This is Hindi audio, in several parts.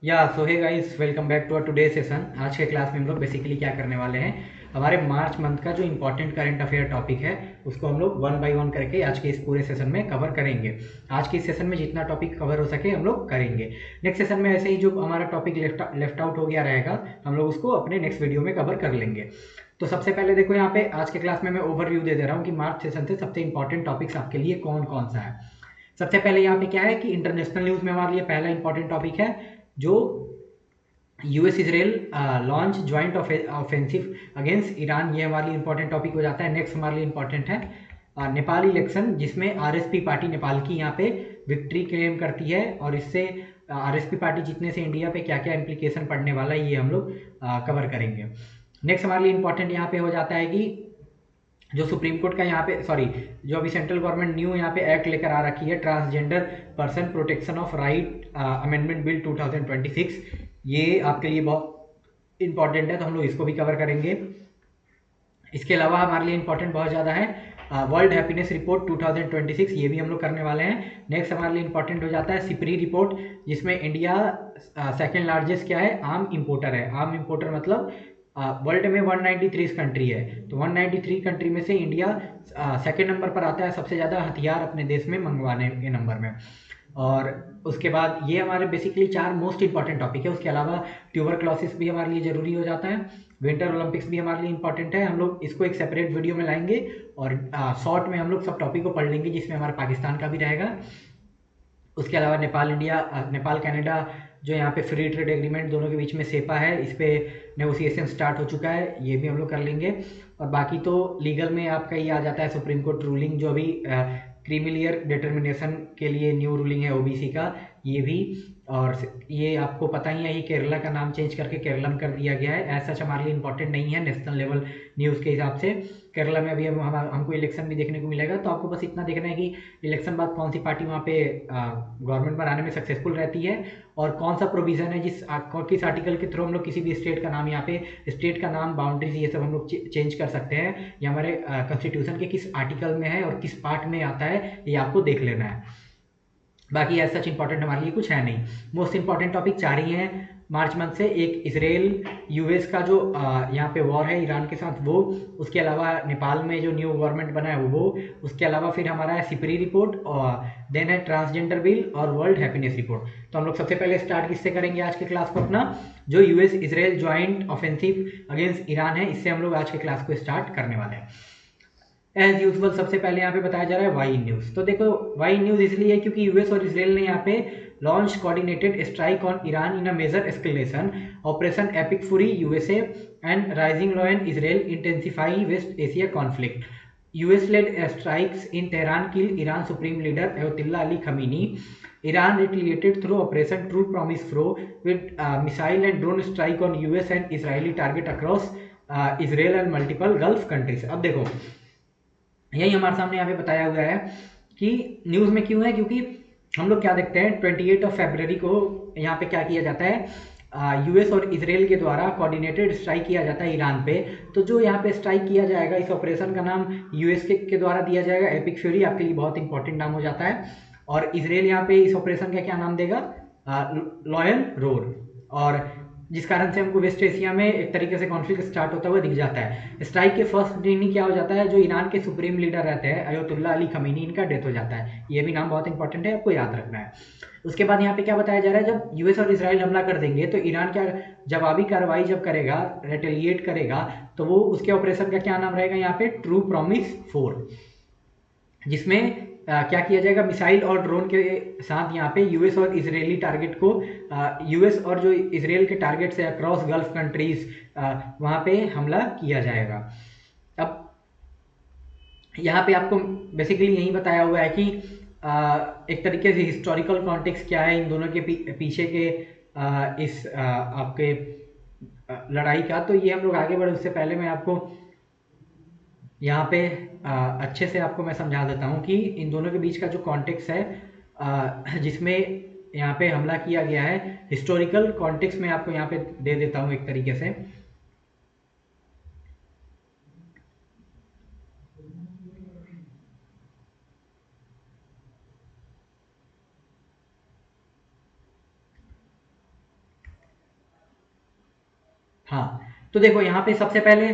या so hey guys, welcome back to today session. आज के क्लास में हम लोग बेसिकली क्या करने वाले हैं, हमारे मार्च मंथ का जो इंपॉर्टेंट करंट अफेयर टॉपिक है उसको हम लोग वन बाय वन करके आज के इस पूरे सेशन में कवर करेंगे। आज के इस सेशन में जितना टॉपिक कवर हो सके हम लोग करेंगे। नेक्स्ट सेशन में ऐसे ही जो हमारा टॉपिक लेफ्ट आउट हो गया रहेगा हम लोग उसको अपने नेक्स्ट वीडियो में कवर कर लेंगे। तो सबसे पहले देखो, यहाँ पे आज के क्लास में मैं ओवरव्यू दे रहा हूँ कि मार्च सेशन से सबसे इंपॉर्टेंट टॉपिक्स आपके लिए कौन कौन सा है। सबसे पहले यहाँ पे क्या है कि इंटरनेशनल न्यूज़ में हमारे लिए पहला इंपॉर्टेंट टॉपिक है जो US Israel launch joint offensive against Iran. ये हमारे लिए इंपॉर्टेंट टॉपिक हो जाता है। नेक्स्ट हमारे लिए इंपॉर्टेंट है नेपाल इलेक्शन, जिसमें आरएसपी पार्टी नेपाल की यहाँ पे विक्ट्री क्लेम करती है और इससे आरएसपी पार्टी जीतने से इंडिया पे क्या क्या इंप्लीकेशन पड़ने वाला है ये हम लोग कवर करेंगे। नेक्स्ट हमारे लिए इंपॉर्टेंट यहाँ पे हो जाता है कि जो सुप्रीम कोर्ट का यहाँ पे जो अभी सेंट्रल गवर्नमेंट न्यू यहाँ पे एक्ट लेकर आ रखी है, transgender person protection of right amendment bill 2026, ये आपके लिए बहुत इंपॉर्टेंट है तो हम लोग इसको भी कवर करेंगे। इसके अलावा हमारे लिए इंपॉर्टेंट बहुत ज़्यादा है वर्ल्ड हैप्पीनेस रिपोर्ट 2026, ये भी हम लोग करने वाले हैं। नेक्स्ट हमारे लिए इंपॉर्टेंट हो जाता है सिपरी रिपोर्ट, जिसमें इंडिया सेकेंड लार्जेस्ट क्या है, आम इम्पोर्टर है। आम इम्पोर्टर मतलब वर्ल्ड में 193 कंट्री है, तो 193 कंट्री में से इंडिया सेकेंड नंबर पर आता है सबसे ज़्यादा हथियार अपने देश में मंगवाने के नंबर में। और उसके बाद ये हमारे बेसिकली चार मोस्ट इंपॉर्टेंट टॉपिक है। उसके अलावा ट्यूबरक्लोसिस भी हमारे लिए ज़रूरी हो जाता है। विंटर ओलंपिक्स भी हमारे लिए इंपॉर्टेंट है, हम लोग इसको एक सेपरेट वीडियो में लाएंगे और शॉर्ट में हम लोग सब टॉपिक को पढ़ लेंगे, जिसमें हमारा पाकिस्तान का भी रहेगा। उसके अलावा नेपाल इंडिया नेपाल कनाडा जो यहाँ पे फ्री ट्रेड एग्रीमेंट दोनों के बीच में सेपा है, इस पे नेगोशिएशन स्टार्ट हो चुका है, ये भी हम लोग कर लेंगे। और बाकी तो लीगल में आपका ये आ जाता है सुप्रीम कोर्ट रूलिंग, जो अभी क्रीमिलियर डिटर्मिनेशन के लिए न्यू रूलिंग है ओबीसी का, ये भी। और ये आपको पता ही है, ये केरला का नाम चेंज करके केरलम कर दिया गया है। ऐसा सच हमारे लिए इंपॉर्टेंट नहीं है नेशनल लेवल न्यूज़ के हिसाब से। केरला में अभी हमको इलेक्शन भी देखने को मिलेगा, तो आपको बस इतना देखना है कि इलेक्शन बाद कौन सी पार्टी वहाँ पे गवर्नमेंट बनाने में सक्सेसफुल रहती है और कौन सा प्रोविजन है किस आर्टिकल के थ्रू हम लोग किसी भी स्टेट का नाम, यहाँ पे स्टेट का नाम, बाउंड्रीज, ये सब हम लोग चेंज कर सकते हैं। ये हमारे कॉन्स्टिट्यूशन के किस आर्टिकल में है और किस पार्ट में आता है, ये आपको देख लेना है। बाकी ऐसा सच इंपॉर्टेंट हमारे लिए कुछ है नहीं। मोस्ट इंपॉर्टेंट टॉपिक चार ही हैं मार्च मंथ से। एक इसराइल यूएस का जो यहाँ पे वॉर है ईरान के साथ, वो। उसके अलावा नेपाल में जो न्यू गवर्नमेंट बना है वो। उसके अलावा फिर हमारा है सिपरी रिपोर्ट, और देन है ट्रांसजेंडर बिल और वर्ल्ड हैप्पीनेस रिपोर्ट। तो हम लोग सबसे पहले स्टार्ट किससे करेंगे आज के क्लास को अपना, जो US Israel joint offensive against Iran है, इससे हम लोग आज के क्लास को स्टार्ट करने वाले हैं। एज यूजल सबसे पहले यहाँ पे बताया जा रहा है वाई न्यूज़। तो देखो, वाई न्यूज़ इसलिए है क्योंकि यूएस और इसराइल ने यहाँ पे launch coordinated strike on Iran in a major escalation operation epic fury USA and rising law and Israel intensify west Asia conflict. US led strikes in Tehran kill Iran supreme leader Ayatollah Ali Khamenei. Iran retaliated through Operation True Promise Through with missile and drone strike on US and Israeli target across Israel and multiple Gulf countries। अब देखो, यही हमारे सामने यहाँ पे बताया हुआ है कि न्यूज़ में क्यों है, क्योंकि हम लोग क्या देखते हैं 28 को यहाँ पे क्या किया जाता है, यूएस और इसराइल के द्वारा कोऑर्डिनेटेड स्ट्राइक किया जाता है ईरान पे। तो जो यहाँ पे स्ट्राइक किया जाएगा, इस ऑपरेशन का नाम यूएस के द्वारा दिया जाएगा एपिक फ्यूरी, आपके लिए बहुत इंपॉर्टेंट नाम हो जाता है। और इसराइल यहाँ पे इस ऑपरेशन का क्या नाम देगा, लॉयन रोर। और जिस कारण से हमको वेस्ट एशिया में एक तरीके से कॉन्फ्लिक्ट स्टार्ट होता हुआ दिख जाता है। स्ट्राइक के फर्स्ट दिन ही क्या हो जाता है, जो ईरान के सुप्रीम लीडर रहते हैं अयतुल्ला अली खमीनी, इनका डेथ हो जाता है। ये भी नाम बहुत इंपॉर्टेंट है, आपको याद रखना है। उसके बाद यहाँ पे क्या बताया जा रहा है, जब यूएस और इसराइल हमला कर देंगे तो ईरान क्या जवाबी कार्रवाई जब करेगा, रिटेलिएट करेगा, तो वो उसके ऑपरेशन का क्या नाम रहेगा यहाँ पे, ट्रू प्रॉमिस 4, जिसमें क्या किया जाएगा, मिसाइल और ड्रोन के साथ यहाँ पे यूएस और इजरायली टारगेट को, यूएस और जो इसराइल के टारगेट से अक्रॉस गल्फ कंट्रीज वहाँ पे हमला किया जाएगा। अब यहाँ पे आपको बेसिकली यही बताया हुआ है कि एक तरीके से हिस्टोरिकल कॉन्टेक्स्ट क्या है इन दोनों के पीछे के आपके लड़ाई का। तो ये हम लोग आगे बढ़े उससे पहले मैं आपको यहाँ पे अच्छे से आपको मैं समझा देता हूँ कि इन दोनों के बीच का जो कॉन्टेक्स्ट है, जिसमें यहाँ पे हमला किया गया है, हिस्टोरिकल कॉन्टेक्स्ट में आपको यहाँ पे दे देता हूँ एक तरीके से। हाँ, तो देखो यहाँ पे सबसे पहले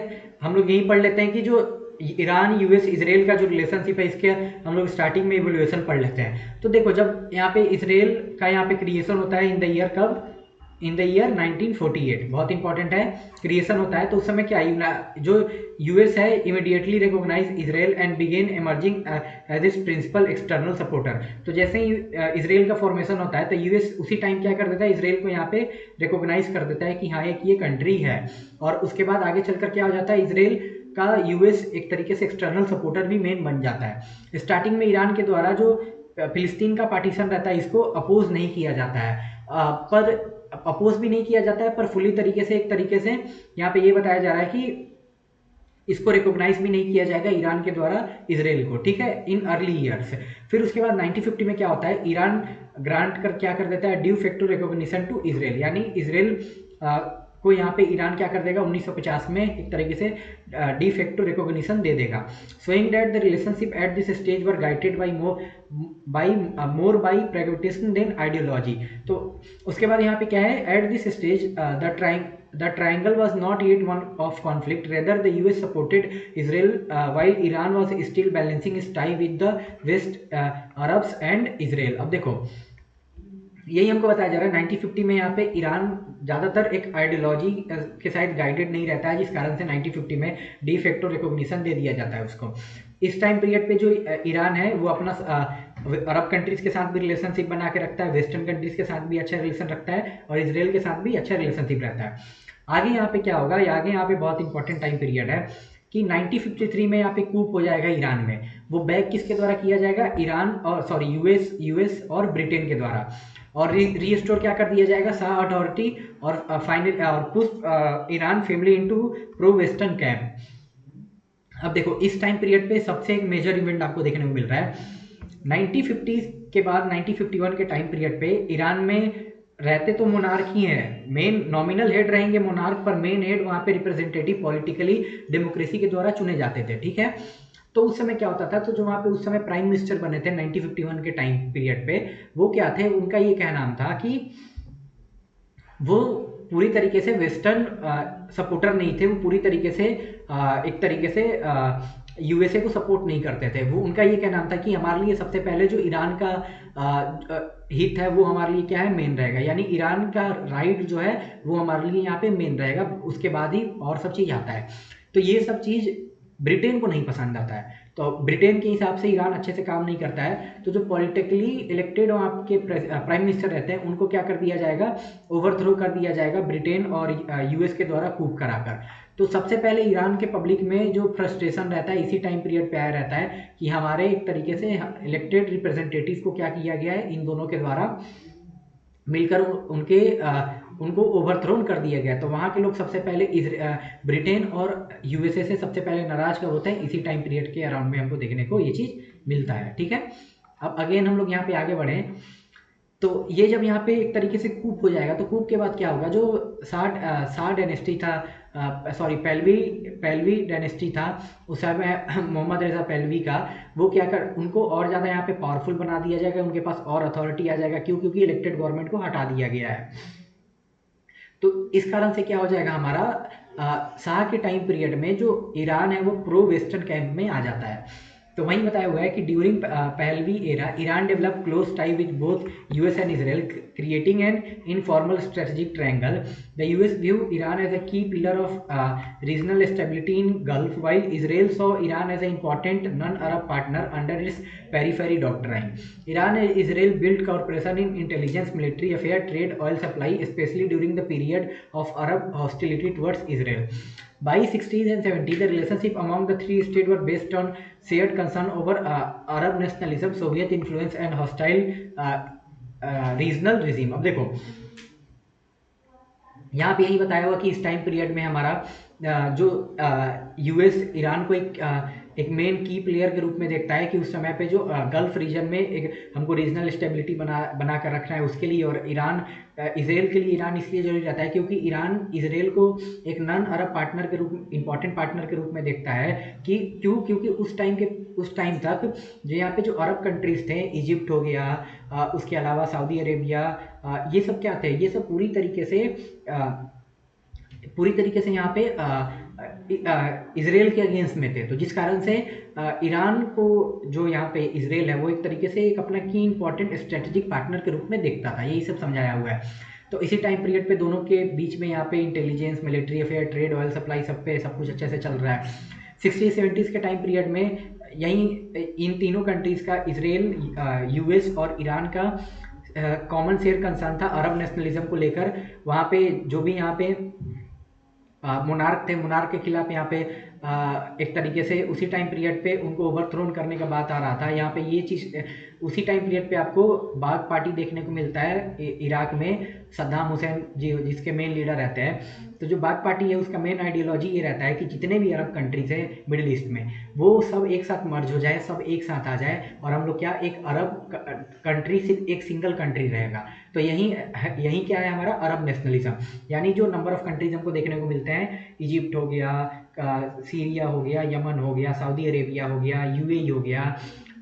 हम लोग यही पढ़ लेते हैं कि जो ईरान यूएस इसराइल का जो रिलेशनशिप है इसके हम लोग स्टार्टिंग में इवोल्यूशन पढ़ लेते हैं। तो देखो जब यहाँ पे इसराइल का यहाँ पे क्रिएशन होता है इन द ईयर कब, इन द ईयर 1948, बहुत इंपॉर्टेंट है, क्रिएशन होता है। तो उस समय क्या जो यूएस है immediately recognise Israel and begin emerging as its principal external supporter. तो जैसे ही इसराइल का फॉर्मेशन होता है तो यूएस उसी टाइम क्या कर देता है, इसराइल को यहाँ पे रिकॉग्नाइज कर देता है कि हाँ एक ये कंट्री है। और उसके बाद आगे चलकर क्या हो जाता है, इसराइल का यूएस एक तरीके से एक्सटर्नल सपोर्टर भी मेन बन जाता है। स्टार्टिंग में ईरान के द्वारा जो फिलिस्तीन का पार्टीशन रहता है इसको अपोज नहीं किया जाता है, पर अपोज भी नहीं किया जाता है, पर फुली तरीके से एक तरीके से यहाँ पे ये बताया जा रहा है कि इसको रिकॉग्नाइज भी नहीं किया जाएगा ईरान के द्वारा इसराइल को, ठीक है, इन अर्ली ईयर्स। फिर उसके बाद 1950 में क्या होता है, ईरान ग्रांट कर क्या कर देता है, de facto recognition to Israel, यानी इसराइल को यहाँ पे ईरान क्या कर देगा 1950 में एक तरीके से डी फैक्टो रिकॉग्निशन दे देगा। Showing that the relationship at this stage were guided by more by pragmatism than ideology. तो उसके बाद यहाँ पे क्या है, at this stage the triangle was not yet one of conflict, rather the US supported Israel while Iran was still balancing its tie with the West, Arabs and Israel। अब देखो यही हमको बताया जा रहा है 1950 में यहाँ पे ईरान ज़्यादातर एक आइडियोलॉजी के साथ गाइडेड नहीं रहता है, जिस कारण से 1950 में डी फैक्टो रिकॉग्निशन दे दिया जाता है उसको। इस टाइम पीरियड पे जो ईरान है वो अपना अरब कंट्रीज के साथ भी रिलेशनशिप बना के रखता है, वेस्टर्न कंट्रीज के साथ भी अच्छा रिलेशन रखता है और इसराइल के साथ भी अच्छा रिलेशनशिप रहता है। आगे यहाँ पे क्या होगा, आगे यहाँ पे बहुत इंपॉर्टेंट टाइम पीरियड है कि 1953 में यहाँ पे कूप हो जाएगा ईरान में। वो बैक किसके द्वारा किया जाएगा, ईरान और सॉरी यूएस और ब्रिटेन के द्वारा, और रीस्टोर क्या कर दिया जाएगा, शाह अथॉरिटी और फाइनल और push Iran family into pro western camp. अब देखो इस टाइम पीरियड पे सबसे एक मेजर इवेंट आपको देखने को मिल रहा है 1950 के बाद 1951 के टाइम पीरियड पे ईरान में रहते तो मोनार्क ही है, मेन नॉमिनल हेड रहेंगे मोनार्क, पर मेन हेड वहाँ पे रिप्रेजेंटेटिव पॉलिटिकली डेमोक्रेसी के द्वारा चुने जाते थे, ठीक है। तो उस समय क्या होता था, तो जो वहाँ पे उस समय प्राइम मिनिस्टर बने थे 1951 के टाइम पीरियड पे, वो क्या थे, उनका ये कहना था कि वो पूरी तरीके से वेस्टर्न सपोर्टर नहीं थे, वो पूरी तरीके से एक तरीके से यूएसए को सपोर्ट नहीं करते थे। वो उनका ये कहना था कि हमारे लिए सबसे पहले जो ईरान का हित है वो हमारे लिए क्या है, मेन रहेगा, यानी ईरान का राइट जो है वो हमारे लिए यहाँ पे मेन रहेगा, उसके बाद ही और सब चीज़ आता है। तो ये सब चीज़ ब्रिटेन को नहीं पसंद आता है, तो ब्रिटेन के हिसाब से ईरान अच्छे से काम नहीं करता है, तो जो पॉलिटिकली इलेक्टेड आपके प्राइम मिनिस्टर रहते हैं उनको क्या कर दिया जाएगा, ओवरथ्रो कर दिया जाएगा ब्रिटेन और यूएस के द्वारा कूप कराकर। तो सबसे पहले ईरान के पब्लिक में जो फ्रस्ट्रेशन रहता है इसी टाइम पीरियड पे आया रहता है कि हमारे एक तरीके से इलेक्टेड रिप्रेजेंटेटिव को क्या किया गया है, इन दोनों के द्वारा मिलकर उनको ओवरथ्रोन कर दिया गया। तो वहाँ के लोग सबसे पहले ब्रिटेन और यूएसए से सबसे पहले नाराज कब होते हैं, इसी टाइम पीरियड के अराउंड में हमको देखने को ये चीज़ मिलता है, ठीक है। अब अगेन हम लोग यहाँ पे आगे बढ़े, तो ये जब यहाँ पे एक तरीके से कूप हो जाएगा, तो कूप के बाद क्या होगा, जो शाह डायनेस्टी था, सॉरी पहलवी डायनेस्टी था उस समय मोहम्मद रजा पहलवी का, वो क्या कर उनको और ज़्यादा यहाँ पे पावरफुल बना दिया जाएगा, उनके पास और अथॉरिटी आ जाएगा, क्योंकि इलेक्टेड गवर्नमेंट को हटा दिया गया है। तो इस कारण से क्या हो जाएगा, हमारा शाह के टाइम पीरियड में जो ईरान है वो प्रो वेस्टर्न कैंप में आ जाता है। तो वहीं बताया हुआ है कि during Pahlavi era Iran develop close tie with both US and Israel, creating an informal strategic triangle. The US view Iran as a key pillar of regional stability in gulf, while Israel saw Iran as an important non-Arab partner under its periphery doctrine. Iran and Israel built cooperation in intelligence, military affairs, trade, oil supply, especially during the period of Arab hostility towards Israel. By 60s and 70s, the relationship among the three states were based on shared concern over Arab nationalism, Soviet influence, and hostile regional regime. अब देखो यहाँ पे यही बताया हुआ कि इस टाइम पीरियड में हमारा जो यूएस ईरान को एक मेन की प्लेयर के रूप में देखता है कि उस समय पे जो गल्फ रीजन में एक हमको रीजनल स्टेबिलिटी बना कर रखना है उसके लिए, और इसराइल के लिए ईरान इसलिए जरूरी रहता है क्योंकि ईरान इसराइल को एक नॉन अरब पार्टनर के रूप में, इंपॉर्टेंट पार्टनर के रूप में देखता है कि क्योंकि उस टाइम तक जो यहाँ पे जो अरब कंट्रीज थे, इजिप्ट हो गया, उसके अलावा सऊदी अरेबिया, ये सब क्या थे, ये सब पूरी तरीके से पूरी तरीके से यहाँ पे इसराइल के अगेंस्ट में थे। तो जिस कारण से ईरान को जो यहाँ पे इसराइल है वो एक तरीके से एक अपना की इंपॉर्टेंट स्ट्रेटेजिक पार्टनर के रूप में देखता था, यही सब समझाया हुआ है। तो इसी टाइम पीरियड पे दोनों के बीच में यहाँ पे intelligence, military affair, trade, oil supply, सब पे सब कुछ अच्छे से चल रहा है। 60-70s के टाइम पीरियड में यही इन तीनों कंट्रीज का, इसराइल, यूएस और ईरान का कॉमन शेयर कंसर्न था अरब नेशनलिज्म को लेकर। वहाँ पे जो भी यहाँ पे मोनार्क थे, मोनार्क के खिलाफ यहाँ पे एक तरीके से उसी टाइम पीरियड पे उनको ओवरथ्रोन करने का बात आ रहा था। यहाँ पे ये चीज़ उसी टाइम पीरियड पे आपको बाग पार्टी देखने को मिलता है इराक में, सद्दाम हुसैन जी जिसके मेन लीडर रहते हैं। तो जो बाग पार्टी है उसका मेन आइडियोलॉजी ये रहता है कि जितने भी अरब कंट्रीज हैं मिडिल ईस्ट में, वो सब एक साथ मर्ज हो जाए, सब एक साथ आ जाए, और हम लोग क्या एक अरब कंट्री सिर्फ एक सिंगल कंट्री रहेगा। तो यही क्या है हमारा अरब नेशनलिज्म। यानी जो नंबर ऑफ कंट्रीज हमको देखने को मिलते हैं, इजिप्ट हो गया, सीरिया हो गया, यमन हो गया, सऊदी अरेबिया हो गया, यूएई हो गया,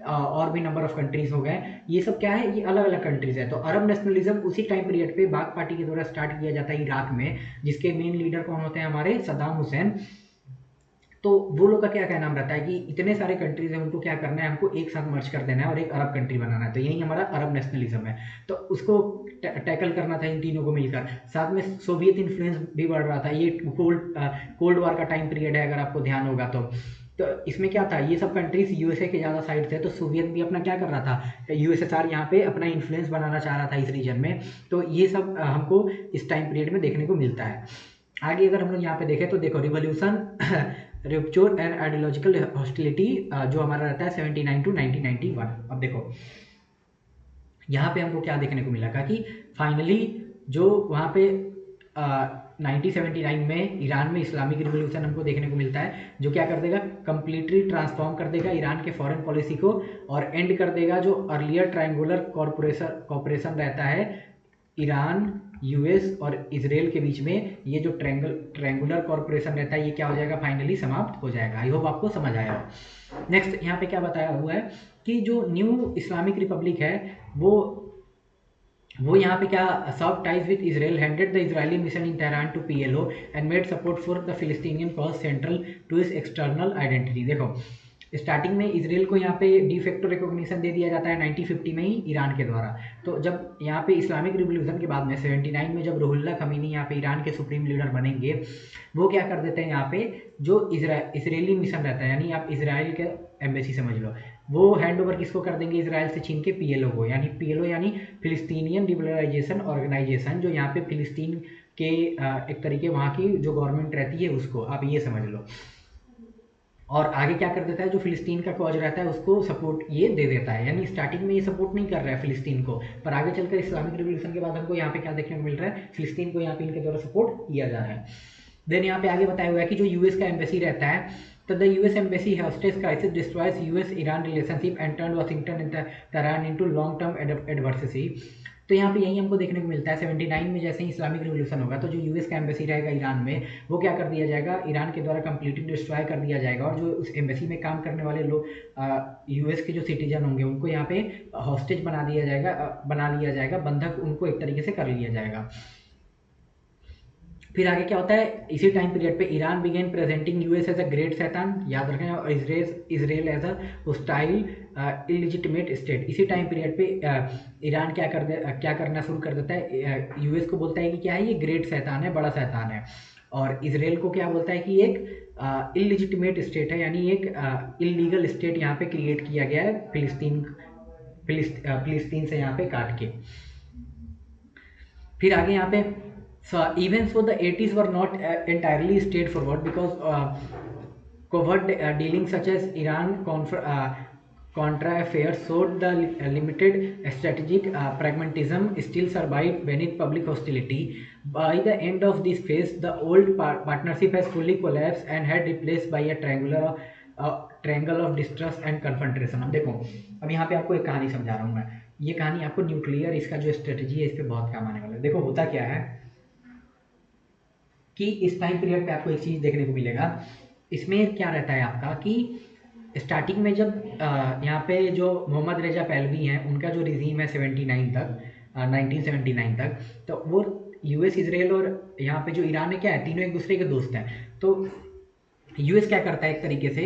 और भी नंबर ऑफ कंट्रीज हो गए, ये सब क्या है, ये अलग अलग कंट्रीज है। तो अरब नेशनलिज्म उसी टाइम पीरियड पे बाग पार्टी के द्वारा स्टार्ट किया जाता है इराक में, जिसके मेन लीडर कौन होते हैं हमारे सद्दाम हुसैन। तो वो लोग का क्या कहना रहता है कि इतने सारे कंट्रीज हैं, उनको क्या करना है, हमको एक साथ मर्ज कर देना है और एक अरब कंट्री बनाना है। तो यही हमारा अरब नेशनलिज्म है। तो उसको टैकल करना था इन तीनों को मिलकर। साथ में सोवियत इन्फ्लुएंस भी बढ़ रहा था। ये कोल्ड वॉर का टाइम पीरियड है, अगर आपको ध्यान होगा तो इसमें क्या था, ये सब कंट्रीज यूएसए के ज़्यादा साइड थे, तो सोवियत भी अपना क्या कर रहा था, यूएसएसआर यहाँ पे अपना इन्फ्लुएंस बनाना चाह रहा था इस रीजन में। तो ये सब हमको इस टाइम पीरियड में देखने को मिलता है। आगे अगर हम लोग यहाँ पे देखें तो देखो, revolution, rupture and ideological hostility जो हमारा रहता है 79 to 1991। अब देखो यहाँ पे हमको क्या देखने को मिला कि फाइनली जो वहाँ पे 1979 में ईरान में इस्लामिक रिवोल्यूशन हमको देखने को मिलता है, जो क्या कर देगा, कंप्लीटली ट्रांसफॉर्म कर देगा ईरान के फॉरेन पॉलिसी को, और एंड कर देगा जो अर्लियर ट्रायंगुलर कॉर्पोरेशन रहता है ईरान, यूएस और इसराइल के बीच में। ये जो ट्रायंगुलर कॉर्पोरेशन रहता है, ये क्या हो जाएगा, फाइनली समाप्त हो जाएगा। आई होप आपको समझ आया हो। नेक्स्ट यहाँ पे क्या बताया हुआ है कि जो न्यू इस्लामिक रिपब्लिक है वो यहाँ पे क्या, सब ties with Israel, handed the Israeli mission in Tehran to PLO and made support for the Palestinian cause central to its external identity. देखो स्टार्टिंग में इसराइल को यहाँ पे डिफेक्टो रिकॉग्निशन दे दिया जाता है 1950 में ही ईरान के द्वारा। तो जब यहाँ पे इस्लामिक रिवोल्यूशन के बाद में 79 में जब रुहुल्लाह खमीनी यहाँ पे ईरान के सुप्रीम लीडर बनेंगे, वो क्या कर देते हैं, यहाँ पे जो इसराइली मिशन रहता है, यानी आप इसराइल के एम्बेसी समझ लो, वो हैंड ओवर किसको कर देंगे, इसराइल से छीन के पीएलओ को। यानी पीएलओ यानी फिलिस्तीनियन लिबरलाइजेशन ऑर्गेनाइजेशन, जो यहाँ पे फिलिस्तीन के एक तरीके वहाँ की जो गवर्नमेंट रहती है उसको, आप ये समझ लो। और आगे क्या कर देता है, जो फिलिस्तीन का कॉज रहता है उसको सपोर्ट ये दे देता है। यानी स्टार्टिंग में ये सपोर्ट नहीं कर रहा है फिलिस्तीन को, पर आगे चलकर इस्लामिक रिवोल्यूशन के बाद हमको यहाँ पे क्या देखने को मिल रहा है, फिलिस्तीन को यहाँ पे इनके द्वारा सपोर्ट किया जा रहा है। देन यहाँ पे आगे बताया हुआ है कि जो यूएस का एम्बेसी रहता है, तो the US embassy hostage crisis destroys US Iran relationship and turn Washington in Tehran into long term adversity. तो यहाँ पे यही हमको देखने को मिलता है 79 में जैसे ही इस्लामिक रिवोल्यूशन होगा, तो जो यूएस का एम्बेसी रहेगा ईरान में, वो क्या कर दिया जाएगा, ईरान के द्वारा कंप्लीटली डिस्ट्रॉय कर दिया जाएगा। और जो उस एम्बेसी में काम करने वाले लोग यूएस के जो सिटीजन होंगे, उनको यहाँ पे हॉस्टेज बना लिया जाएगा, बंधक उनको एक तरीके से कर लिया जाएगा। फिर आगे क्या होता है, इसी टाइम पीरियड पे Iran begin presenting US as a great शैतान, याद रखें, और Israel as a hostile illegitimate state. इसी टाइम पीरियड पे ईरान क्या करना शुरू कर देता है, यूएस को बोलता है कि क्या है, ये ग्रेट शैतान है, बड़ा शैतान है। और इसराइल को क्या बोलता है कि एक इलिजिटिमेट स्टेट है, यानी एक इलीगल स्टेट यहाँ पे क्रिएट किया गया है फिलिस्तीन से यहाँ पे काट के। फिर आगे यहाँ पे even so the 80s were not entirely straightforward because covert dealings such as Iran Contra affairs showed the limited strategic pragmatism still survived beneath public hostility. By the end of this phase, the old partnership has fully collapsed and had replaced by a triangle of distrust and confrontation. अब देखो, अब यहाँ पे आपको एक कहानी समझा रहा हूँ मैं। ये कहानी आपको न्यूक्लियर इसका जो स्ट्रेटजी है इस पर बहुत काम आने वाला है। देखो होता क्या है कि इस टाइम पीरियड पे आपको एक चीज़ देखने को मिलेगा, इसमें क्या रहता है आपका कि स्टार्टिंग में जब यहाँ पे जो मोहम्मद रेजा पहलवी हैं, उनका जो रिजीम है 1979 तक, तो वो यूएस, इजराइल और यहाँ पे जो ईरान है क्या है, तीनों एक दूसरे के दोस्त हैं। तो यूएस क्या करता है एक तरीके से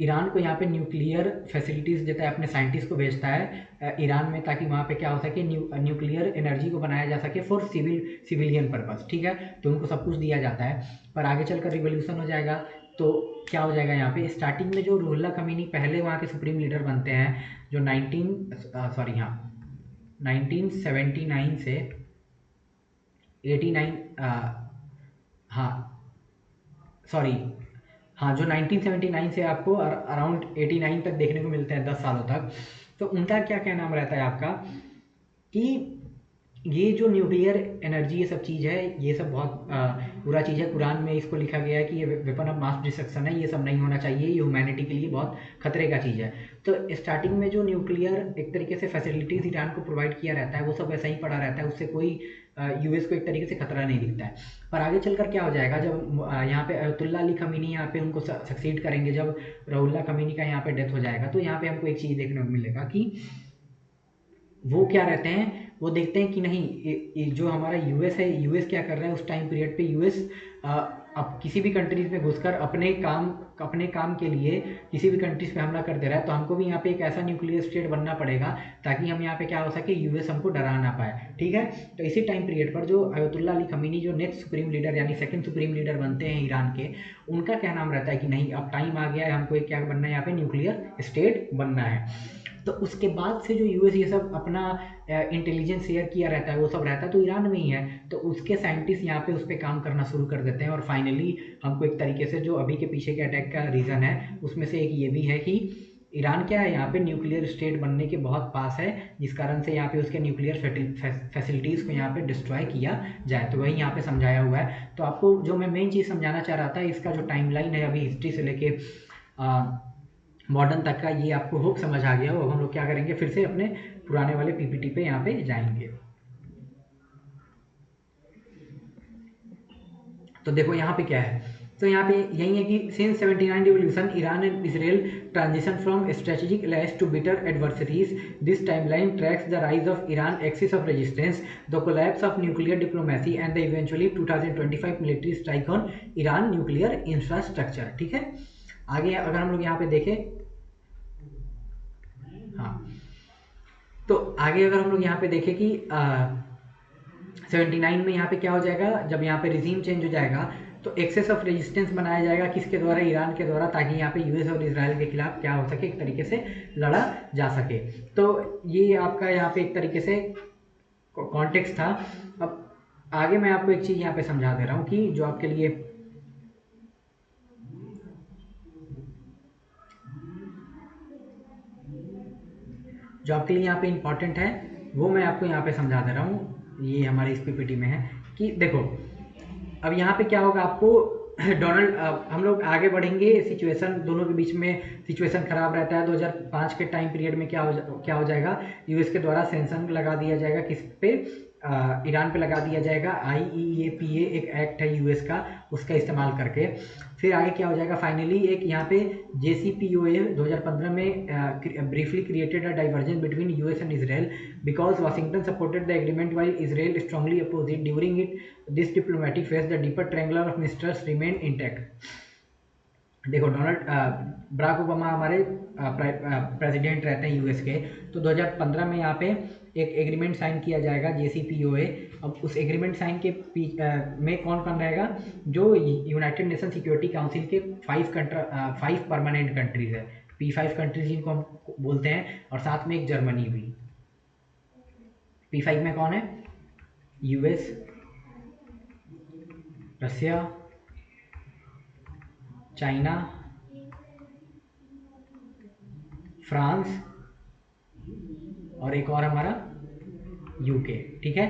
ईरान को यहाँ पे न्यूक्लियर फैसिलिटीज़ देता है, अपने साइंटिस्ट को भेजता है ईरान में, ताकि वहाँ पे क्या हो सके, न्यूक्लियर एनर्जी को बनाया जा सके फॉर सिविलियन पर्पस, ठीक है। तो उनको सब कुछ दिया जाता है, पर आगे चलकर रिवोल्यूशन हो जाएगा। तो क्या हो जाएगा यहाँ पे, स्टार्टिंग में जो रुहुल्लाह खमीनी पहले वहाँ के सुप्रीम लीडर बनते हैं, जो 1979 से 89, हाँ सॉरी, हाँ जो 1979 से आपको अराउंड 89 तक देखने को मिलते हैं, 10 सालों तक। तो उनका क्या नाम रहता है आपका, कि ये जो न्यूक्लियर एनर्जी ये सब चीज़ है, ये सब बहुत बुरा चीज़ है। कुरान में इसको लिखा गया है कि ये वेपन ऑफ मास डिस्ट्रक्शन है, ये सब नहीं होना चाहिए, ये ह्यूमैनिटी के लिए बहुत खतरे का चीज़ है। तो स्टार्टिंग में जो न्यूक्लियर एक तरीके से फैसिलिटीज़ ईरान को प्रोवाइड किया रहता है, वो सब वैसा ही पड़ा रहता है, उससे कोई यूएस को एक तरीके से खतरा नहीं दिखता है। पर आगे चलकर क्या हो जाएगा, जब यहाँ पे अयतुल्ला अली खमीनी यहाँ पे उनको सक्सीड करेंगे, जब रुहुल्लाह खमीनी का यहाँ पे डेथ हो जाएगा, तो यहाँ पे हमको एक चीज़ देखने को मिलेगा कि वो क्या रहते हैं, वो देखते हैं कि नहीं, जो हमारा यूएस है, यूएस क्या कर रहा है उस टाइम पीरियड पे, यूएस अब किसी भी कंट्रीज में घुसकर अपने काम के लिए किसी भी कंट्रीज पे हमला कर दे रहा है। तो हमको भी यहाँ पे एक ऐसा न्यूक्लियर स्टेट बनना पड़ेगा, ताकि हम यहाँ पे क्या हो सके, यूएस हमको डरा ना पाए, ठीक है। तो इसी टाइम पीरियड पर जो अयतुल्ला अली खमीनी जो नेक्स्ट सुप्रीम लीडर यानी सेकंड सुप्रीम लीडर बनते हैं ईरान के, उनका क्या नाम रहता है कि नहीं, अब टाइम आ गया है, हमको एक क्या बनना है, यहाँ पे न्यूक्लियर स्टेट बनना है। तो उसके बाद से जो यूएस ये सब अपना इंटेलिजेंस शेयर किया रहता है, वो सब रहता है तो ईरान में ही है। तो उसके साइंटिस्ट यहाँ पे उस पर काम करना शुरू कर देते हैं, और फाइनली हमको एक तरीके से जो अभी के पीछे के अटैक का रीज़न है, उसमें से एक ये भी है कि ईरान क्या है, यहाँ पे न्यूक्लियर स्टेट बनने के बहुत पास है, जिस कारण से यहाँ पे उसके न्यूक्लियर फैसिलिटीज़ को यहाँ पे डिस्ट्रॉय किया जाए। तो वही यहाँ पे समझाया हुआ है। तो आपको जो मैं मेन चीज़ समझाना चाह रहा था, इसका जो टाइमलाइन है अभी हिस्ट्री से लेके मॉडर्न तक का, ये आपको होप समझ आ गया हो। अब हम लोग क्या करेंगे, फिर से अपने पुराने वाले पीपीटी पे यहाँ पे जाएंगे। तो देखो यहाँ पे क्या है, तो यहाँ पे यही है कि since 79 revolution Iran and Israel transition from strategic allies to bitter adversaries. This timeline tracks the rise of Iran axis of resistance, the collapse of nuclear diplomacy and the eventually 2025 military strike on Iran nuclear infrastructure, ठीक है। आगे अगर हम लोग यहाँ पे देखें, हाँ, तो आगे अगर हम लोग यहाँ पे देखें कि 79 में यहाँ पे क्या हो जाएगा, जब यहाँ पे रिजीम चेंज हो जाएगा, तो एक्सेस ऑफ रेजिस्टेंस बनाया जाएगा, किसके द्वारा, ईरान के द्वारा, ताकि यहाँ पे यूएस और इजराइल के खिलाफ क्या हो सके, एक तरीके से लड़ा जा सके। तो ये आपका यहाँ पे एक तरीके से कॉन्टेक्स्ट था। अब आगे मैं आपको एक चीज़ यहाँ पे समझा दे रहा हूँ कि जो आपके लिए यहाँ पे इम्पॉर्टेंट है, वो मैं आपको यहाँ पे समझा दे रहा हूँ। ये हमारे इस पीपीटी में है कि देखो, अब यहाँ पे क्या होगा आपको, डोनाल्ड, हम लोग आगे बढ़ेंगे, सिचुएशन दोनों के बीच में सिचुएशन खराब रहता है। 2005 के टाइम पीरियड में क्या हो जाएगा, यूएस के द्वारा सेंक्शन लगा दिया जाएगा, किस पे, ईरान पे लगा दिया जाएगा। IEEPA एक एक्ट है यूएस का, उसका इस्तेमाल करके। फिर आगे क्या हो जाएगा, फाइनली एक यहाँ पे JCPOA 2015 में briefly created a divergence between US and Israel because Washington supported the agreement while Israel strongly opposite during it this diplomatic face the deeper triangular of ministers remain intact. देखो, बराक ओबामा हमारे प्रेसिडेंट रहते हैं यूएस के, तो 2015 में यहाँ पे एक एग्रीमेंट साइन किया जाएगा, JCPOA। अब उस एग्रीमेंट साइन के में कौन कौन रहेगा, जो यूनाइटेड नेशन सिक्योरिटी काउंसिल के 5 परमानेंट कंट्रीज है, P5 कंट्रीज जिनको हम बोलते हैं, और साथ में एक जर्मनी भी। P5 में कौन है, यूएस, रसिया, चाइना, फ्रांस, और एक और हमारा यूके, ठीक है।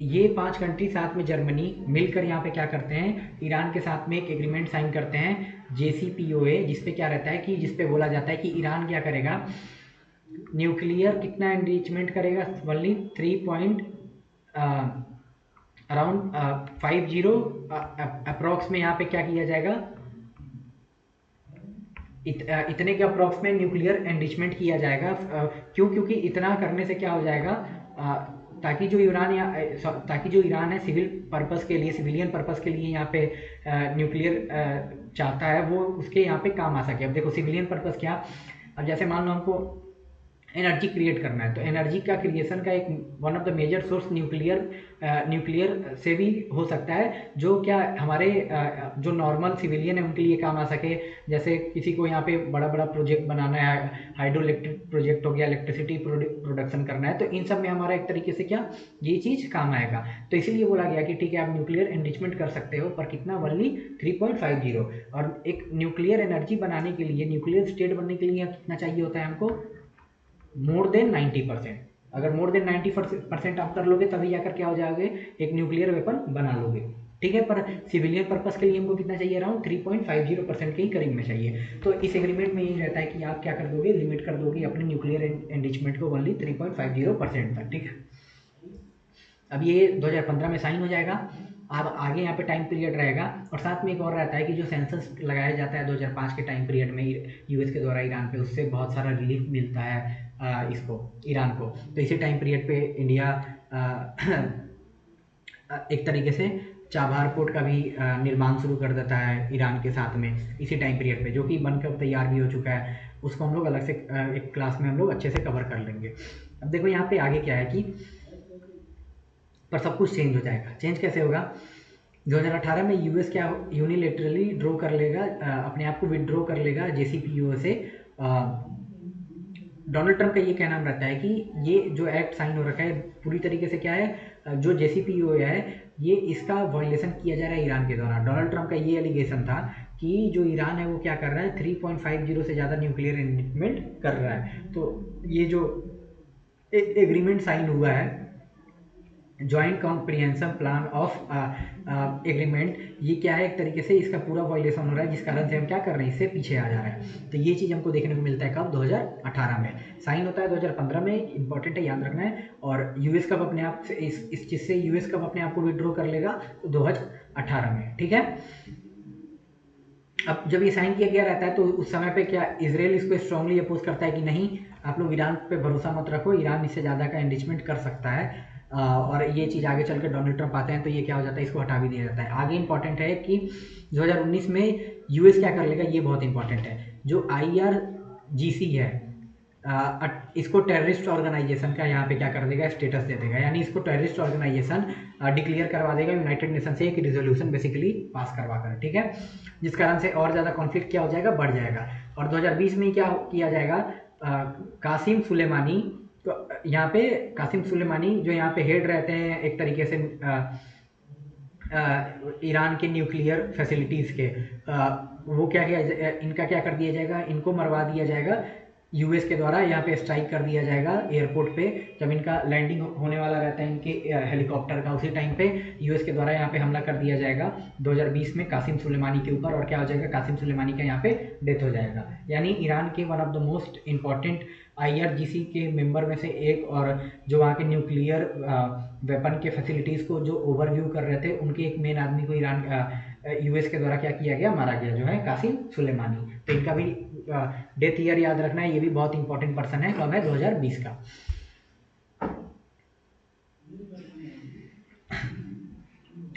ये 5 कंट्री साथ में जर्मनी मिलकर यहाँ पे क्या करते हैं, ईरान के साथ में एक एग्रीमेंट साइन करते हैं, JCPOA, जिसपे क्या रहता है कि जिसपे बोला जाता है कि ईरान क्या करेगा, न्यूक्लियर कितना एनरिचमेंट करेगा, ओनली 3 अराउंड 50 अप्रॉक्स में यहाँ पे क्या किया जाएगा, इतने के अप्रॉक्स में न्यूक्लियर एनरिचमेंट किया जाएगा। क्यों, क्योंकि इतना करने से क्या हो जाएगा, ताकि जो ईरान है सिविल पर्पस के लिए, सिविलियन पर्पस के लिए यहाँ पे न्यूक्लियर चाहता है, वो उसके यहाँ पे काम आ सके। अब देखो सिविलियन पर्पस क्या, अब जैसे मान लो हमको एनर्जी क्रिएट करना है, तो एनर्जी का क्रिएशन का एक one of the major source nuclear से भी हो सकता है, जो क्या हमारे जो नॉर्मल सिविलियन है उनके लिए काम आ सके। जैसे किसी को यहाँ पे बड़ा बड़ा प्रोजेक्ट बनाना है, हाइड्रो इलेक्ट्रिक प्रोजेक्ट हो गया, इलेक्ट्रिसिटी प्रोडक्शन करना है, तो इन सब में हमारा एक तरीके से क्या ये चीज़ काम आएगा। तो इसीलिए बोला गया कि ठीक है आप न्यूक्लियर एनरिचमेंट कर सकते हो, पर कितना, ओनली 3.50। और एक न्यूक्लियर एनर्जी बनाने के लिए, न्यूक्लियर स्टेट बनने के लिए कितना चाहिए होता है हमको, मोर देन 90%। अगर मोर देन 90% आप कर लोगे तभी जाकर क्या हो जाओगे, एक न्यूक्लियर वेपन बना लोगे, ठीक है। पर सिविलियन पर्पस के लिए हमको कितना चाहिए, अराउंड 3.50% के ही करीब में चाहिए। तो इस एग्रीमेंट में यही रहता है कि आप क्या कर दोगे, लिमिट कर दोगे अपने न्यूक्लियर एनरिचमेंट को ओनली 3.50% तक, ठीक है। अब ये 2015 में साइन हो जाएगा। अब आगे यहाँ पे टाइम पीरियड रहेगा, और साथ में एक और रहता है कि जो सेंसस लगाया जाता है 2005 के टाइम पीरियड में यूएस के द्वारा ईरान पे, उससे बहुत सारा रिलीफ मिलता है इसको, ईरान को। तो इसी टाइम पीरियड पे इंडिया एक तरीके से चाबहार पोर्ट का भी निर्माण शुरू कर देता है ईरान के साथ में, इसी टाइम पीरियड पे, जो कि बनकर तैयार भी हो चुका है। उसको हम लोग अलग से एक क्लास में हम लोग अच्छे से कवर कर लेंगे। अब देखो यहाँ पे आगे क्या है कि पर सब कुछ चेंज हो जाएगा। चेंज कैसे होगा, 2018 में यूएस क्या यूनिलेटरली ड्रॉ कर लेगा, अपने आप को विड्रॉ कर लेगा JCPOA से। डोनाल्ड ट्रंप का ये कहना रहता है कि ये जो एक्ट साइन हो रखा है पूरी तरीके से क्या है, जो JCPOA है ये इसका वायलेशन किया जा रहा है ईरान के द्वारा। डोनाल्ड ट्रंप का ये एलिगेशन था कि जो ईरान है वो क्या कर रहा है, 3.50 से ज़्यादा न्यूक्लियर एनरिचमेंट कर रहा है। तो ये जो एग्रीमेंट साइन हुआ है, joint comprehensive plan of agreement, ये क्या है, एक तरीके से इसका पूरा वायलेशन हो रहा है, जिस कारण से हम क्या कर रहे हैं, इससे पीछे आ जा रहा है। तो ये चीज़ हमको देखने को मिलता है कब, 2018 में। साइन होता है 2015 में, इंपॉर्टेंट है, याद रखना है। और यूएस कब अपने आप से इस चीज़ से यूएस कब अपने आप को विड्रॉ कर लेगा, तो 2018 में, ठीक है। अब जब ये साइन किया गया रहता है तो उस समय पे क्या इजराइल इसको स्ट्रांगली अपोज करता है कि नहीं, आप लोग ईरान पे भरोसा मत रखो, ईरान इससे ज़्यादा का एनरिचमेंट कर सकता है। और ये चीज़ आगे चलकर डोनाल्ड ट्रंप आते हैं तो ये क्या हो जाता है, इसको हटा भी दिया जाता है। आगे इंपॉर्टेंट है कि 2019 में यूएस क्या कर लेगा, ये बहुत इंपॉर्टेंट है। जो IRGC है, इसको टेररिस्ट ऑर्गेनाइजेशन का यहाँ पे क्या कर देगा, स्टेटस दे देगा, यानी इसको टेररिस्ट ऑर्गेनाइजेशन डिक्लेयर करवा देगा यूनाइटेड नेशन से एक रिजोल्यूशन बेसिकली पास करवा कर, ठीक है। जिस कारण से और ज़्यादा कॉन्फ्लिक्ट क्या हो जाएगा, बढ़ जाएगा। और 2020 में क्या किया जाएगा, कासिम सुलेमानी, तो यहाँ पे कासिम सुलेमानी जो यहाँ पे हेड रहते हैं एक तरीके से ईरान के न्यूक्लियर फैसिलिटीज़ के, वो क्या इनका क्या कर दिया जाएगा, इनको मरवा दिया जाएगा यूएस के द्वारा। यहाँ पे स्ट्राइक कर दिया जाएगा एयरपोर्ट पे, जब इनका लैंडिंग होने वाला रहता है इनके हेलीकॉप्टर का, उसी टाइम पे यूएस के द्वारा यहाँ पे हमला कर दिया जाएगा 2020 में कासिम सुलेमानी के ऊपर। और क्या हो जाएगा, कासिम सुलेमानी का यहाँ पे डेथ हो जाएगा। यानी ईरान के one of the most important IRGC के मेंबर में से एक, और जो वहाँ के न्यूक्लियर वेपन के फैसिलिटीज़ को जो ओवरव्यू कर रहे थे, उनके एक मेन आदमी को ईरान यूएस के द्वारा क्या किया गया, मारा गया, जो है कासिम सुलेमानी। तो इनका भी डेथ ईयर याद रखना है, ये भी बहुत इंपॉर्टेंट पर्सन है। कब है, 2020 का।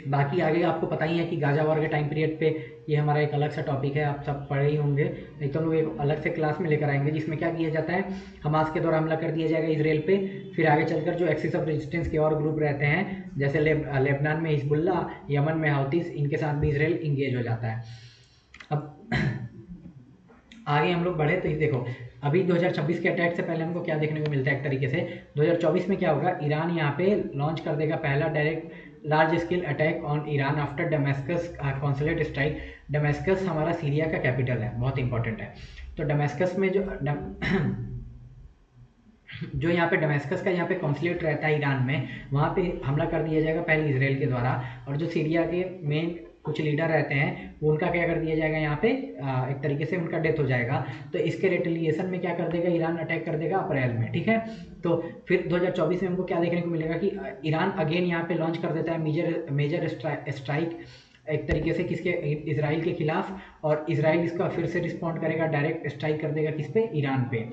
बाकी आगे आपको पता ही है कि गाजा वॉर के टाइम पीरियड पे ये हमारा एक अलग सा टॉपिक है, आप सब पढ़े ही होंगे, नहीं तो हम लोग एक अलग से क्लास में लेकर आएंगे, जिसमें क्या किया जाता है, हमास के द्वारा हमला कर दिया जाएगा इसराइल पे। फिर आगे चलकर जो एक्सिस ऑफ रेजिस्टेंस के और ग्रुप रहते हैं, जैसे लेबनान में हिजबुल्ला, यमन में हाउतीस, इनके साथ भी इसराइल इंगेज हो जाता है। अब आगे हम लोग बढ़े तो देखो अभी 2026 के अटैक से पहले हमको क्या देखने को मिलता है, एक तरीके से 2024 में क्या होगा, ईरान यहाँ पे लॉन्च कर देगा पहला direct large scale attack on Iran after Damascus consulate strike. Damascus हमारा सीरिया का कैपिटल है, बहुत इंपॉर्टेंट है। तो डमेस्कस में जो यहाँ पे डमेस्कस का यहाँ पे कॉन्सुलेट रहता है ईरान में, वहाँ पे हमला कर दिया जाएगा पहले इसराइल के द्वारा। और जो सीरिया के मेन कुछ लीडर रहते हैं वो उनका क्या कर दिया जाएगा, यहाँ पे एक तरीके से उनका डेथ हो जाएगा। तो इसके रिटेलिएशन में क्या कर देगा, ईरान अटैक कर देगा अप्रैल में, ठीक है। तो फिर 2024 में हमको क्या देखने को मिलेगा कि ईरान अगेन यहाँ पे लॉन्च कर देता है मेजर स्ट्राइक एक तरीके से किसके, इसराइल के खिलाफ। और इसराइल इसका फिर से रिस्पॉन्ड करेगा, डायरेक्ट स्ट्राइक कर देगा किस पे, ईरान पे।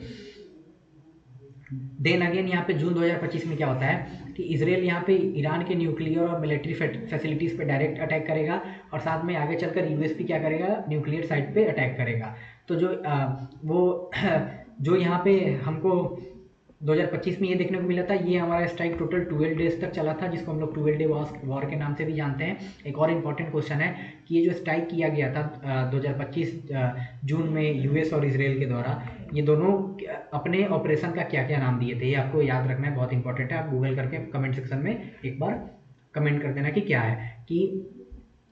देन अगेन यहाँ पे जून 2025 में क्या होता है कि इसराइल यहाँ पे ईरान के न्यूक्लियर और मिलिट्री फैसिलिटीज़ पे डायरेक्ट अटैक करेगा, और साथ में आगे चलकर यूएस भी क्या करेगा, न्यूक्लियर साइट पे अटैक करेगा। तो जो वो जो यहाँ पे हमको 2025 में ये देखने को मिला था, ये हमारा स्ट्राइक टोटल 12 डेज तक चला था, जिसको हम लोग 12 डे वॉर के नाम से भी जानते हैं। एक और इम्पॉर्टेंट क्वेश्चन है कि ये जो स्ट्राइक किया गया था 2025 जून में यूएस और इसराइल के द्वारा, ये दोनों अपने ऑपरेशन का क्या क्या नाम दिए थे, ये आपको याद रखना है, बहुत इंपॉर्टेंट है। आप गूगल करके कमेंट सेक्शन में एक बार कमेंट कर देना कि क्या है। कि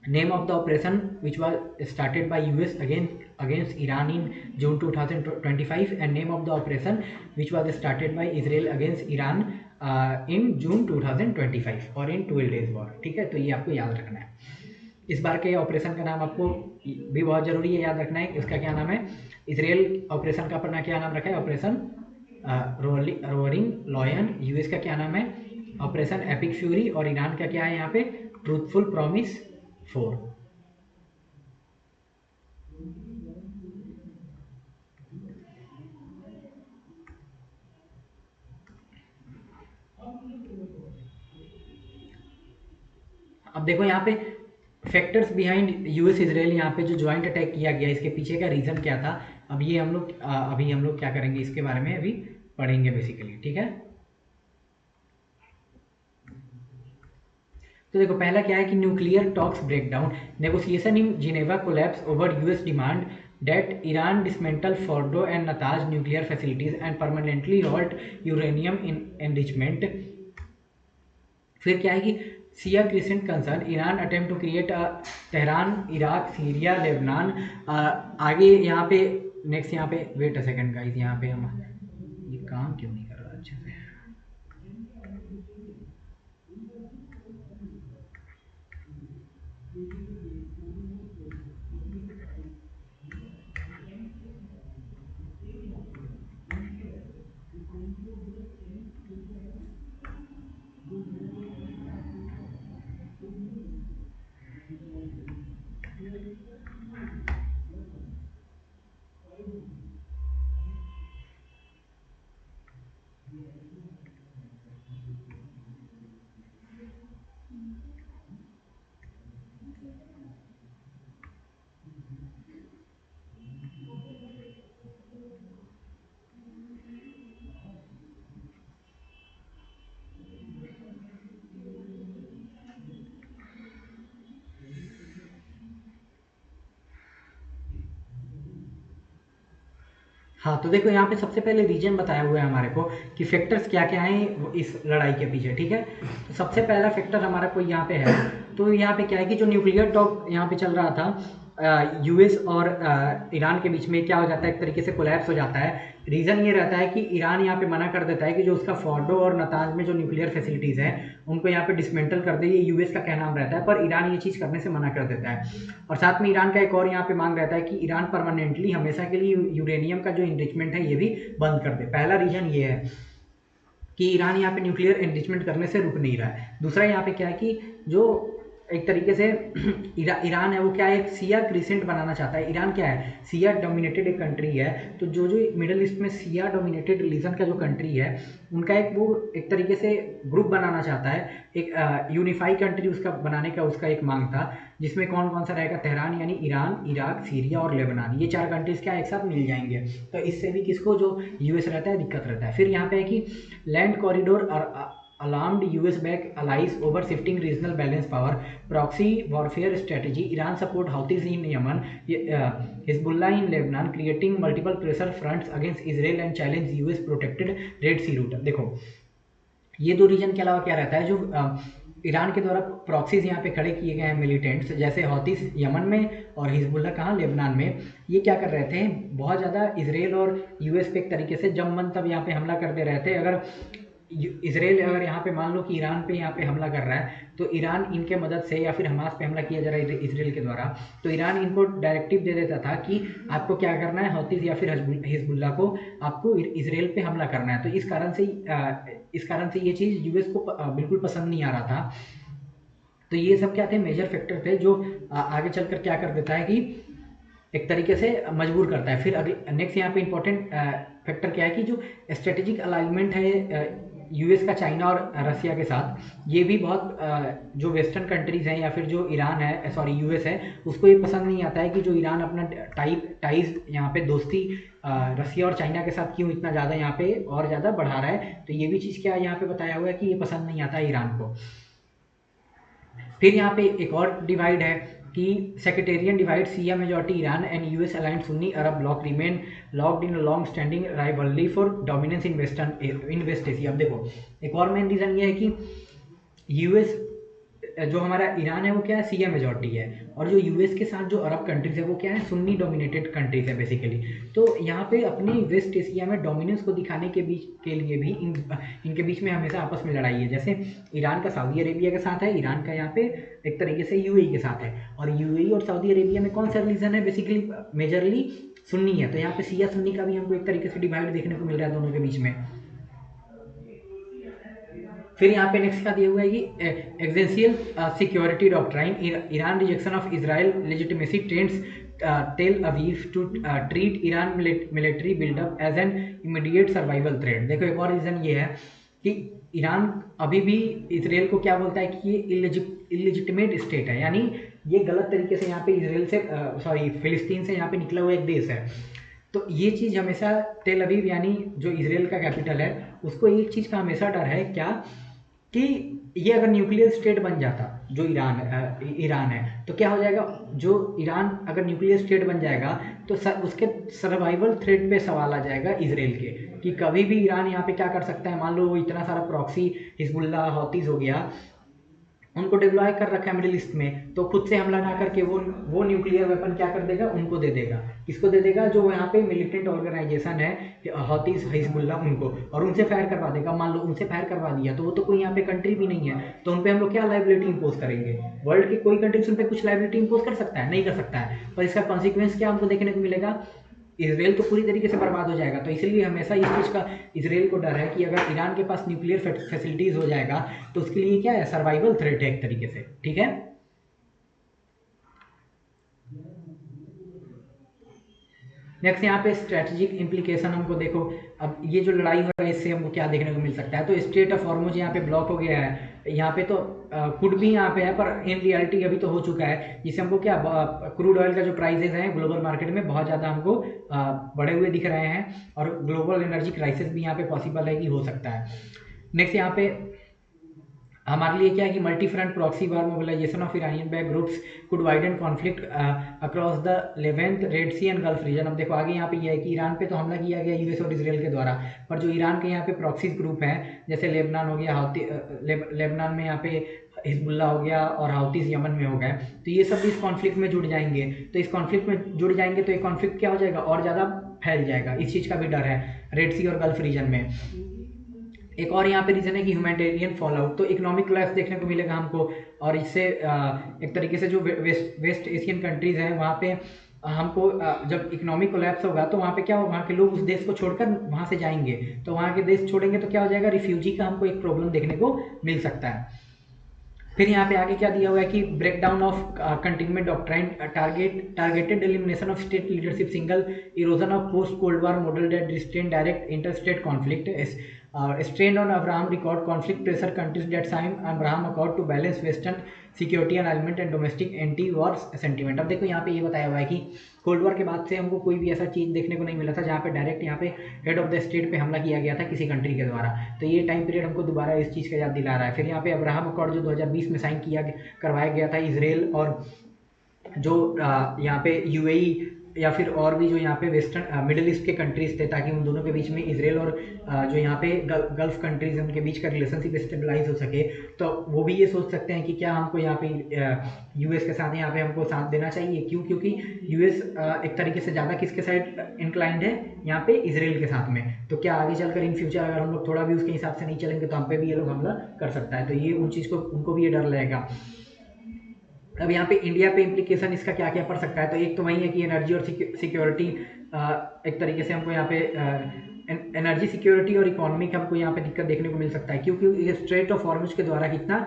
name of the operation which was started by US against Iran in June 2025, and name of the operation which was started by Israel against Iran in June 2025 और in 12 days war। ठीक है, तो ये आपको याद रखना है। इस बार के ऑपरेशन का नाम आपको भी बहुत जरूरी है याद रखना है, इसका क्या नाम है। इसराइल ऑपरेशन का अपना क्या नाम रखा है, ऑपरेशन रोअरिंग लॉयन। यूएस का क्या नाम है, ऑपरेशन एपिक फ्यूरी। और ईरान का क्या है यहाँ पे, ट्रूथफुल प्रॉमिस 4। अब देखो यहाँ पे फैक्टर्स बिहाइंड यूएस इसराइल, यहाँ पे जो ज्वाइंट अटैक किया गया इसके पीछे का रीज़न क्या था, अब ये अभी हम लोग क्या करेंगे, इसके बारे में अभी पढ़ेंगे बेसिकली। ठीक है, तो देखो पहला क्या है कि nuclear talks breakdown, negotiation in Geneva collapse over US demand that Iran dismantle Fordo and Natanz nuclear facilities and permanently halt uranium enrichment। फिर क्या है कि Shia crescent concern, Iran attempt to create Tehran, Iraq, Syria, Lebanon. आगे यहाँ पे नेक्स्ट, यहाँ पे वेट अ सेकंड गाइस, यहाँ पे हम ये काम क्यों नहीं कर रहा अच्छे से। हाँ, तो देखो यहाँ पे सबसे पहले रीजन बताया हुआ है हमारे को कि फैक्टर्स क्या क्या हैं इस लड़ाई के पीछे। ठीक है, तो सबसे पहला फैक्टर हमारा कोई यहाँ पे है, तो यहाँ पे क्या है कि जो न्यूक्लियर टॉक यहाँ पे चल रहा था यूएस और ईरान के बीच में, क्या हो जाता है, एक तरीके से कोलैप्स हो जाता है। रीज़न ये रहता है कि ईरान यहाँ पे मना कर देता है कि जो उसका फोर्डो और नतांज में जो न्यूक्लियर फैसिलिटीज़ हैं उनको यहाँ पे डिसमेंटल कर दे, ये यूएस का कहना रहता है, पर ईरान ये चीज़ करने से मना कर देता है। और साथ में ईरान का एक और यहाँ पे मांग रहता है कि ईरान परमानेंटली हमेशा के लिए यूरेनियम का जो इनरिचमेंट है ये भी बंद कर दे। पहला रीज़न ये है कि ईरान यहाँ पे न्यूक्लियर एनरिचमेंट करने से रुक नहीं रहा है। दूसरा यहाँ पे क्या है कि जो एक तरीके से ईरान है वो क्या है, एक सिया क्रिसेंट बनाना चाहता है। ईरान क्या है, सिया डोमिनेटेड एक कंट्री है, तो जो जो मिडल ईस्ट में सिया डोमिनेटेड रिलीजन का जो कंट्री है उनका एक वो एक तरीके से ग्रुप बनाना चाहता है, एक यूनिफाई कंट्री उसका बनाने का उसका एक मांग था, जिसमें कौन कौन सा रहेगा, तेहरान यानी ईरान, इराक, सीरिया और लेबनान, ये 4 कंट्रीज क्या एक साथ मिल जाएंगे। तो इससे भी किसको, जो यूएस रहता है, दिक्कत रहता है। फिर यहाँ पे है कि land corridor alarmed US back allies over shifting regional balance power, proxy warfare strategy, Iran support Houthis in Yemen, Hezbollah in Lebanon, creating multiple pressure fronts against Israel and challenge US protected Red Sea route। देखो ये दो रीजन के अलावा क्या रहता है, जो ईरान के द्वारा प्रॉक्सीज यहाँ पे खड़े किए गए हैं मिलिटेंट्स, जैसे हौतीस यमन में और हिजबुल्ला कहाँ, लेबनान में, ये क्या कर रहे थे, बहुत ज़्यादा इसराइल और यूएस पे एक तरीके से जब मन तब यहाँ पे हमला कर दे रहे थे। अगर इसराइल अगर यहाँ पे मान लो कि ईरान पे यहाँ पे हमला कर रहा है, तो ईरान इनके मदद से, या फिर हमास पे हमला किया जा रहा है इसराइल के द्वारा, तो ईरान इनको डायरेक्टिव दे देता था कि आपको क्या करना है, हौतीस या फिर हिजबुल्ला को आपको इसराइल पे हमला करना है। तो इस कारण से ये चीज़ यूएस को बिल्कुल पसंद नहीं आ रहा था। तो ये सब क्या थे, मेजर फैक्टर थे जो आगे चलकर क्या कर देता है कि एक तरीके से मजबूर करता है। फिर अगले नेक्स्ट यहाँ पे इंपॉर्टेंट फैक्टर क्या है कि जो स्ट्रेटेजिक अलाइनमेंट है यूएस का चाइना और रसिया के साथ, ये भी बहुत जो वेस्टर्न कंट्रीज़ हैं या फिर जो ईरान है, सॉरी यूएस है, उसको ये पसंद नहीं आता है कि जो ईरान अपना टाइज यहाँ पे दोस्ती रसिया और चाइना के साथ क्यों इतना ज़्यादा यहाँ पे और ज़्यादा बढ़ा रहा है। तो ये भी चीज़ क्या यहाँ पे बताया हुआ है कि ये पसंद नहीं आता है ईरान को। फिर यहाँ पे एक और डिवाइड है कि sectarian divide, Shia majority Iran and US aligned Sunni Arab bloc remain locked in long standing rivalry for dominance in west Asia. अब देखो एक और मेन रीज़न ये है कि यूएस जो हमारा ईरान है वो क्या है, शिया मेजॉरिटी है, और जो यूएस के साथ जो अरब कंट्रीज है वो क्या है, सुन्नी डोमिनेटेड कंट्रीज है बेसिकली। तो यहाँ पे अपने वेस्ट एशिया में डोमिनेंस को दिखाने के लिए भी इनके बीच में हमेशा आपस में लड़ाई है। जैसे ईरान का सऊदी अरेबिया के साथ है, ईरान का यहाँ पे एक तरीके से यूएई के साथ है, और यूएई और सऊदी अरेबिया में कौन सा रिलीजन है, बेसिकली मेजरली सुन्नी है। तो यहाँ पे शिया सुन्नी का भी हमको एक तरीके से डिवाइड देखने को मिल रहा है दोनों के बीच में। फिर यहाँ पे नेक्स्ट क्या दिया हुआ है कि existential security doctrine, Iran rejection of Israel legitimacy trends Tel Aviv to treat Iran military buildup as an immediate survival threat. देखो एक और रीज़न ये है कि ईरान अभी भी इसराइल को क्या बोलता है कि ये इलिजिटिमेट स्टेट है, यानी ये गलत तरीके से यहाँ पे इसराइल से सॉरी फिलिस्तीन से यहाँ पे निकला हुआ एक देश है। तो ये चीज़ हमेशा टेल अवीव यानी जो इसराइल का कैपिटल है उसको एक चीज़ का हमेशा डर है क्या, कि ये अगर न्यूक्लियर स्टेट बन जाता जो ईरान है तो क्या हो जाएगा, जो ईरान अगर न्यूक्लियर स्टेट बन जाएगा तो उसके सर्वाइवल थ्रेट पे सवाल आ जाएगा इसराइल के, कि कभी भी ईरान यहाँ पे क्या कर सकता है। मान लो वो इतना सारा प्रॉक्सी हिजबुल्ला हौतीज हो गया, उनको डिप्लॉय कर रखा है मिडिल ईस्ट में, तो खुद से हमला ना करके वो न्यूक्लियर वेपन क्या कर देगा, उनको दे देगा। किसको दे देगा, जो यहाँ पे मिलिटेंट ऑर्गेनाइजेशन है हौतीस हिजबुल्ला उनको, और उनसे फायर करवा देगा। मान लो उनसे फायर करवा दिया तो वो तो कोई यहाँ पे कंट्री भी नहीं है, तो उन पर हम लोग क्या लाइबिलिटी इंपोज करेंगे। वर्ल्ड की कोई कंट्री उन पर कुछ लाइबिलिटी इंपोज कर सकता है, नहीं कर सकता है। पर इसका कॉन्सिक्वेंस क्या हमको देखने को मिलेगा, इसराइल तो पूरी तरीके से बर्बाद हो जाएगा। तो इसलिए हमेशा इस चीज़ का इसराइल को डर है कि अगर ईरान के पास न्यूक्लियर फैसिलिटीज़ हो जाएगा तो उसके लिए क्या है, सर्वाइवल थ्रेट है एक तरीके से। ठीक है, नेक्स्ट यहाँ पे स्ट्रेटेजिक इम्प्लीकेशन हमको देखो। अब ये जो लड़ाई हो रहा है इससे हमको क्या देखने को मिल सकता है, तो स्ट्रेट ऑफ हॉर्मुज यहाँ पे ब्लॉक हो गया है। यहाँ पे तो कुड भी यहाँ पे है, पर इन रियलिटी अभी तो हो चुका है, जिससे हमको क्या क्रूड ऑयल का जो प्राइसेस हैं ग्लोबल मार्केट में बहुत ज़्यादा हमको बढ़े हुए दिख रहे हैं, और ग्लोबल एनर्जी क्राइसिस भी यहाँ पे पॉसिबल है कि हो सकता है। नेक्स्ट यहाँ पे हमारे लिए क्या है कि multi front proxy war mobilisation of Iranian back groups could widen conflict across the Levant Red Sea and gulf region. अब देखो आगे यहाँ पे ये है कि ईरान पे तो हमला किया गया यूएस और इसराइल के द्वारा, पर जो ईरान के यहाँ पे प्रॉक्सी ग्रुप हैं जैसे लेबनान हो गया, लेबनान में यहाँ पे हिजबुल्ला हो गया, और हाउतीज यमन में हो गए, तो ये सब भी इस कॉन्फ्लिक्ट में जुड़ जाएंगे। तो इस कॉन्फ्लिक्ट में जुड़ जाएंगे तो ये कॉन्फ्लिक्ट क्या हो जाएगा, और ज़्यादा फैल जाएगा। इस चीज़ का भी डर है रेड सी और गल्फ रीजन में। एक और यहाँ पे रीजन है कि ह्यूमैनिटेरियन फॉलोआउट, तो इकोनॉमिक कोलैप्स देखने को मिलेगा हमको, और इससे एक तरीके से जो वेस्ट एशियन कंट्रीज़ हैं वहाँ पे हमको जब इकोनॉमिक कोलैप्स होगा तो वहाँ पे क्या होगा, वहाँ के लोग उस देश को छोड़कर वहाँ से जाएंगे, तो वहाँ के देश छोड़ेंगे तो क्या हो जाएगा, रिफ्यूजी का हमको एक प्रॉब्लम देखने को मिल सकता है। फिर यहाँ पे आगे क्या दिया हुआ है कि break down of containment doctrine, targeted elimination of state leadership, single erosion of post Cold War model that restrain direct interstate conflict, strained on Abraham record conflict pressure countries that sign Abraham Accord to balance Western security alignment and domestic anti-war sentiment। अब देखो यहाँ पे ये बताया हुआ है कि कोल्ड वॉर के बाद से हमको कोई भी ऐसा चीज़ देखने को नहीं मिला था जहाँ पे डायरेक्ट यहाँ पे हेड ऑफ द स्टेट पे हमला किया गया था किसी कंट्री के द्वारा। तो ये टाइम पीरियड हमको दोबारा इस चीज़ का याद दिला रहा है। फिर यहाँ पे अब्राहम अकॉर्ड जो 2020 में साइन करवाया गया था इसराइल और जो यहाँ पे यूएई या फिर और भी जो यहाँ पे वेस्टर्न मिडिल ईस्ट के कंट्रीज थे, ताकि उन दोनों के बीच में इसराइल और जो यहाँ पे गल्फ कंट्रीज उनके बीच का रिलेशनशिप स्टेबलाइज हो सके। तो वो भी ये सोच सकते हैं कि क्या हमको यहाँ पे यूएस के साथ यहाँ पे हमको साथ देना चाहिए। क्यों? क्योंकि यूएस एक तरीके से ज़्यादा किसके साइड इंक्लाइंड है, यहाँ पे इसराइल के साथ में। तो क्या आगे चलकर इन फ्यूचर अगर हम लोग थोड़ा भी उसके हिसाब से नहीं चलेंगे तो हम पे भी ये लोग हमला कर सकता है। तो ये उन चीज़ को उनको भी ये डर लगेगा। अब यहाँ पे इंडिया पे इम्प्लीकेशन इसका क्या क्या पड़ सकता है, तो एक तो वही है कि एनर्जी और सिक्योरिटी एक तरीके से हमको यहाँ पे एनर्जी सिक्योरिटी और इकोनॉमिक हमको यहाँ पे दिक्कत देखने को मिल सकता है। क्योंकि स्ट्रेट ऑफ हॉर्मुज के द्वारा कितना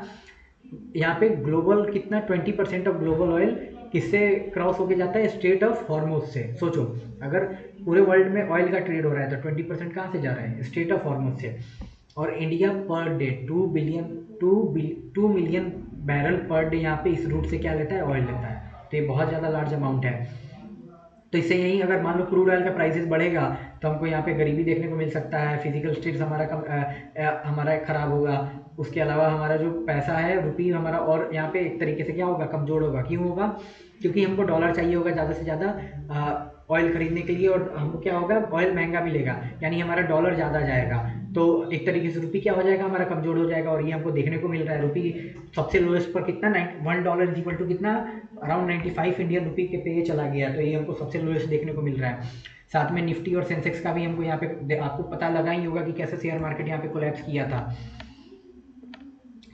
यहाँ पे ग्लोबल कितना 20% ऑफ ग्लोबल ऑयल किससे क्रॉस होके जाता है, स्ट्रेट ऑफ हॉर्मुज से। सोचो अगर पूरे वर्ल्ड में ऑयल का ट्रेड हो रहा है तो 20% कहाँ से जा रहा है, स्ट्रेट ऑफ हॉर्मुज से। और India per day 2 million barrel per day यहाँ पे इस रूट से क्या लेता है, ऑयल लेता है। तो ये बहुत ज़्यादा लार्ज अमाउंट है। तो इससे यही अगर मान लो क्रूड ऑयल का प्राइसेस बढ़ेगा तो हमको यहाँ पे गरीबी देखने को मिल सकता है, फिजिकल स्टेट्स हमारा खराब होगा। उसके अलावा हमारा जो पैसा है रुपी हमारा और यहाँ पे एक तरीके से क्या होगा, कमजोर होगा। क्यों होगा, क्योंकि हमको डॉलर चाहिए होगा ज़्यादा से ज़्यादा ऑयल खरीदने के लिए, और हमको क्या होगा, ऑयल महंगा मिलेगा, यानी हमारा डॉलर ज़्यादा जाएगा। तो एक तरीके से रुपी क्या हो जाएगा, हमारा कमजोर हो जाएगा। और ये हमको देखने को मिल रहा है, रुपी सबसे लोएस्ट पर कितना, $1 इक्वल टू कितना, अराउंड 95 इंडियन रुपी के पे चला गया। तो ये हमको सबसे लोएस्ट देखने को मिल रहा है। साथ में निफ्टी और सेंसेक्स का भी हमको यहाँ पे आपको पता लगा ही होगा कि कैसे शेयर मार्केट यहाँ पे कोलैप्स किया था।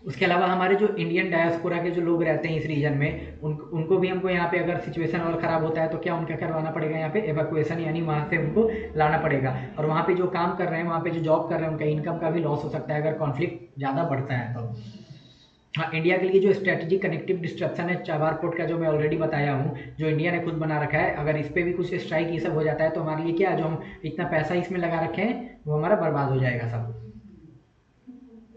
उसके अलावा हमारे जो इंडियन डायस्पोरा के जो लोग रहते हैं इस रीजन में, उनको भी हमको यहाँ पे अगर सिचुएशन और ख़राब होता है तो क्या उनका करवाना पड़ेगा, यहाँ पे एवैक्यूएशन, यानी वहाँ से उनको लाना पड़ेगा। और वहाँ पे जो काम कर रहे हैं, वहाँ पे जो जॉब कर रहे हैं, उनका इनकम का भी लॉस हो सकता है अगर कॉन्फ्लिक्ट ज़्यादा बढ़ता है तो। हाँ, इंडिया के लिए जो स्ट्रेटेजिक कनेक्टिव डिस्ट्रप्शन है चाबार पोर्ट का, जो मैं ऑलरेडी बताया हूँ, जो इंडिया ने खुद बना रखा है, अगर इस पर भी कुछ स्ट्राइक ये सब हो जाता है तो हमारे लिए क्या है, जो हम इतना पैसा इसमें लगा रखे हैं वो हमारा बर्बाद हो जाएगा सब।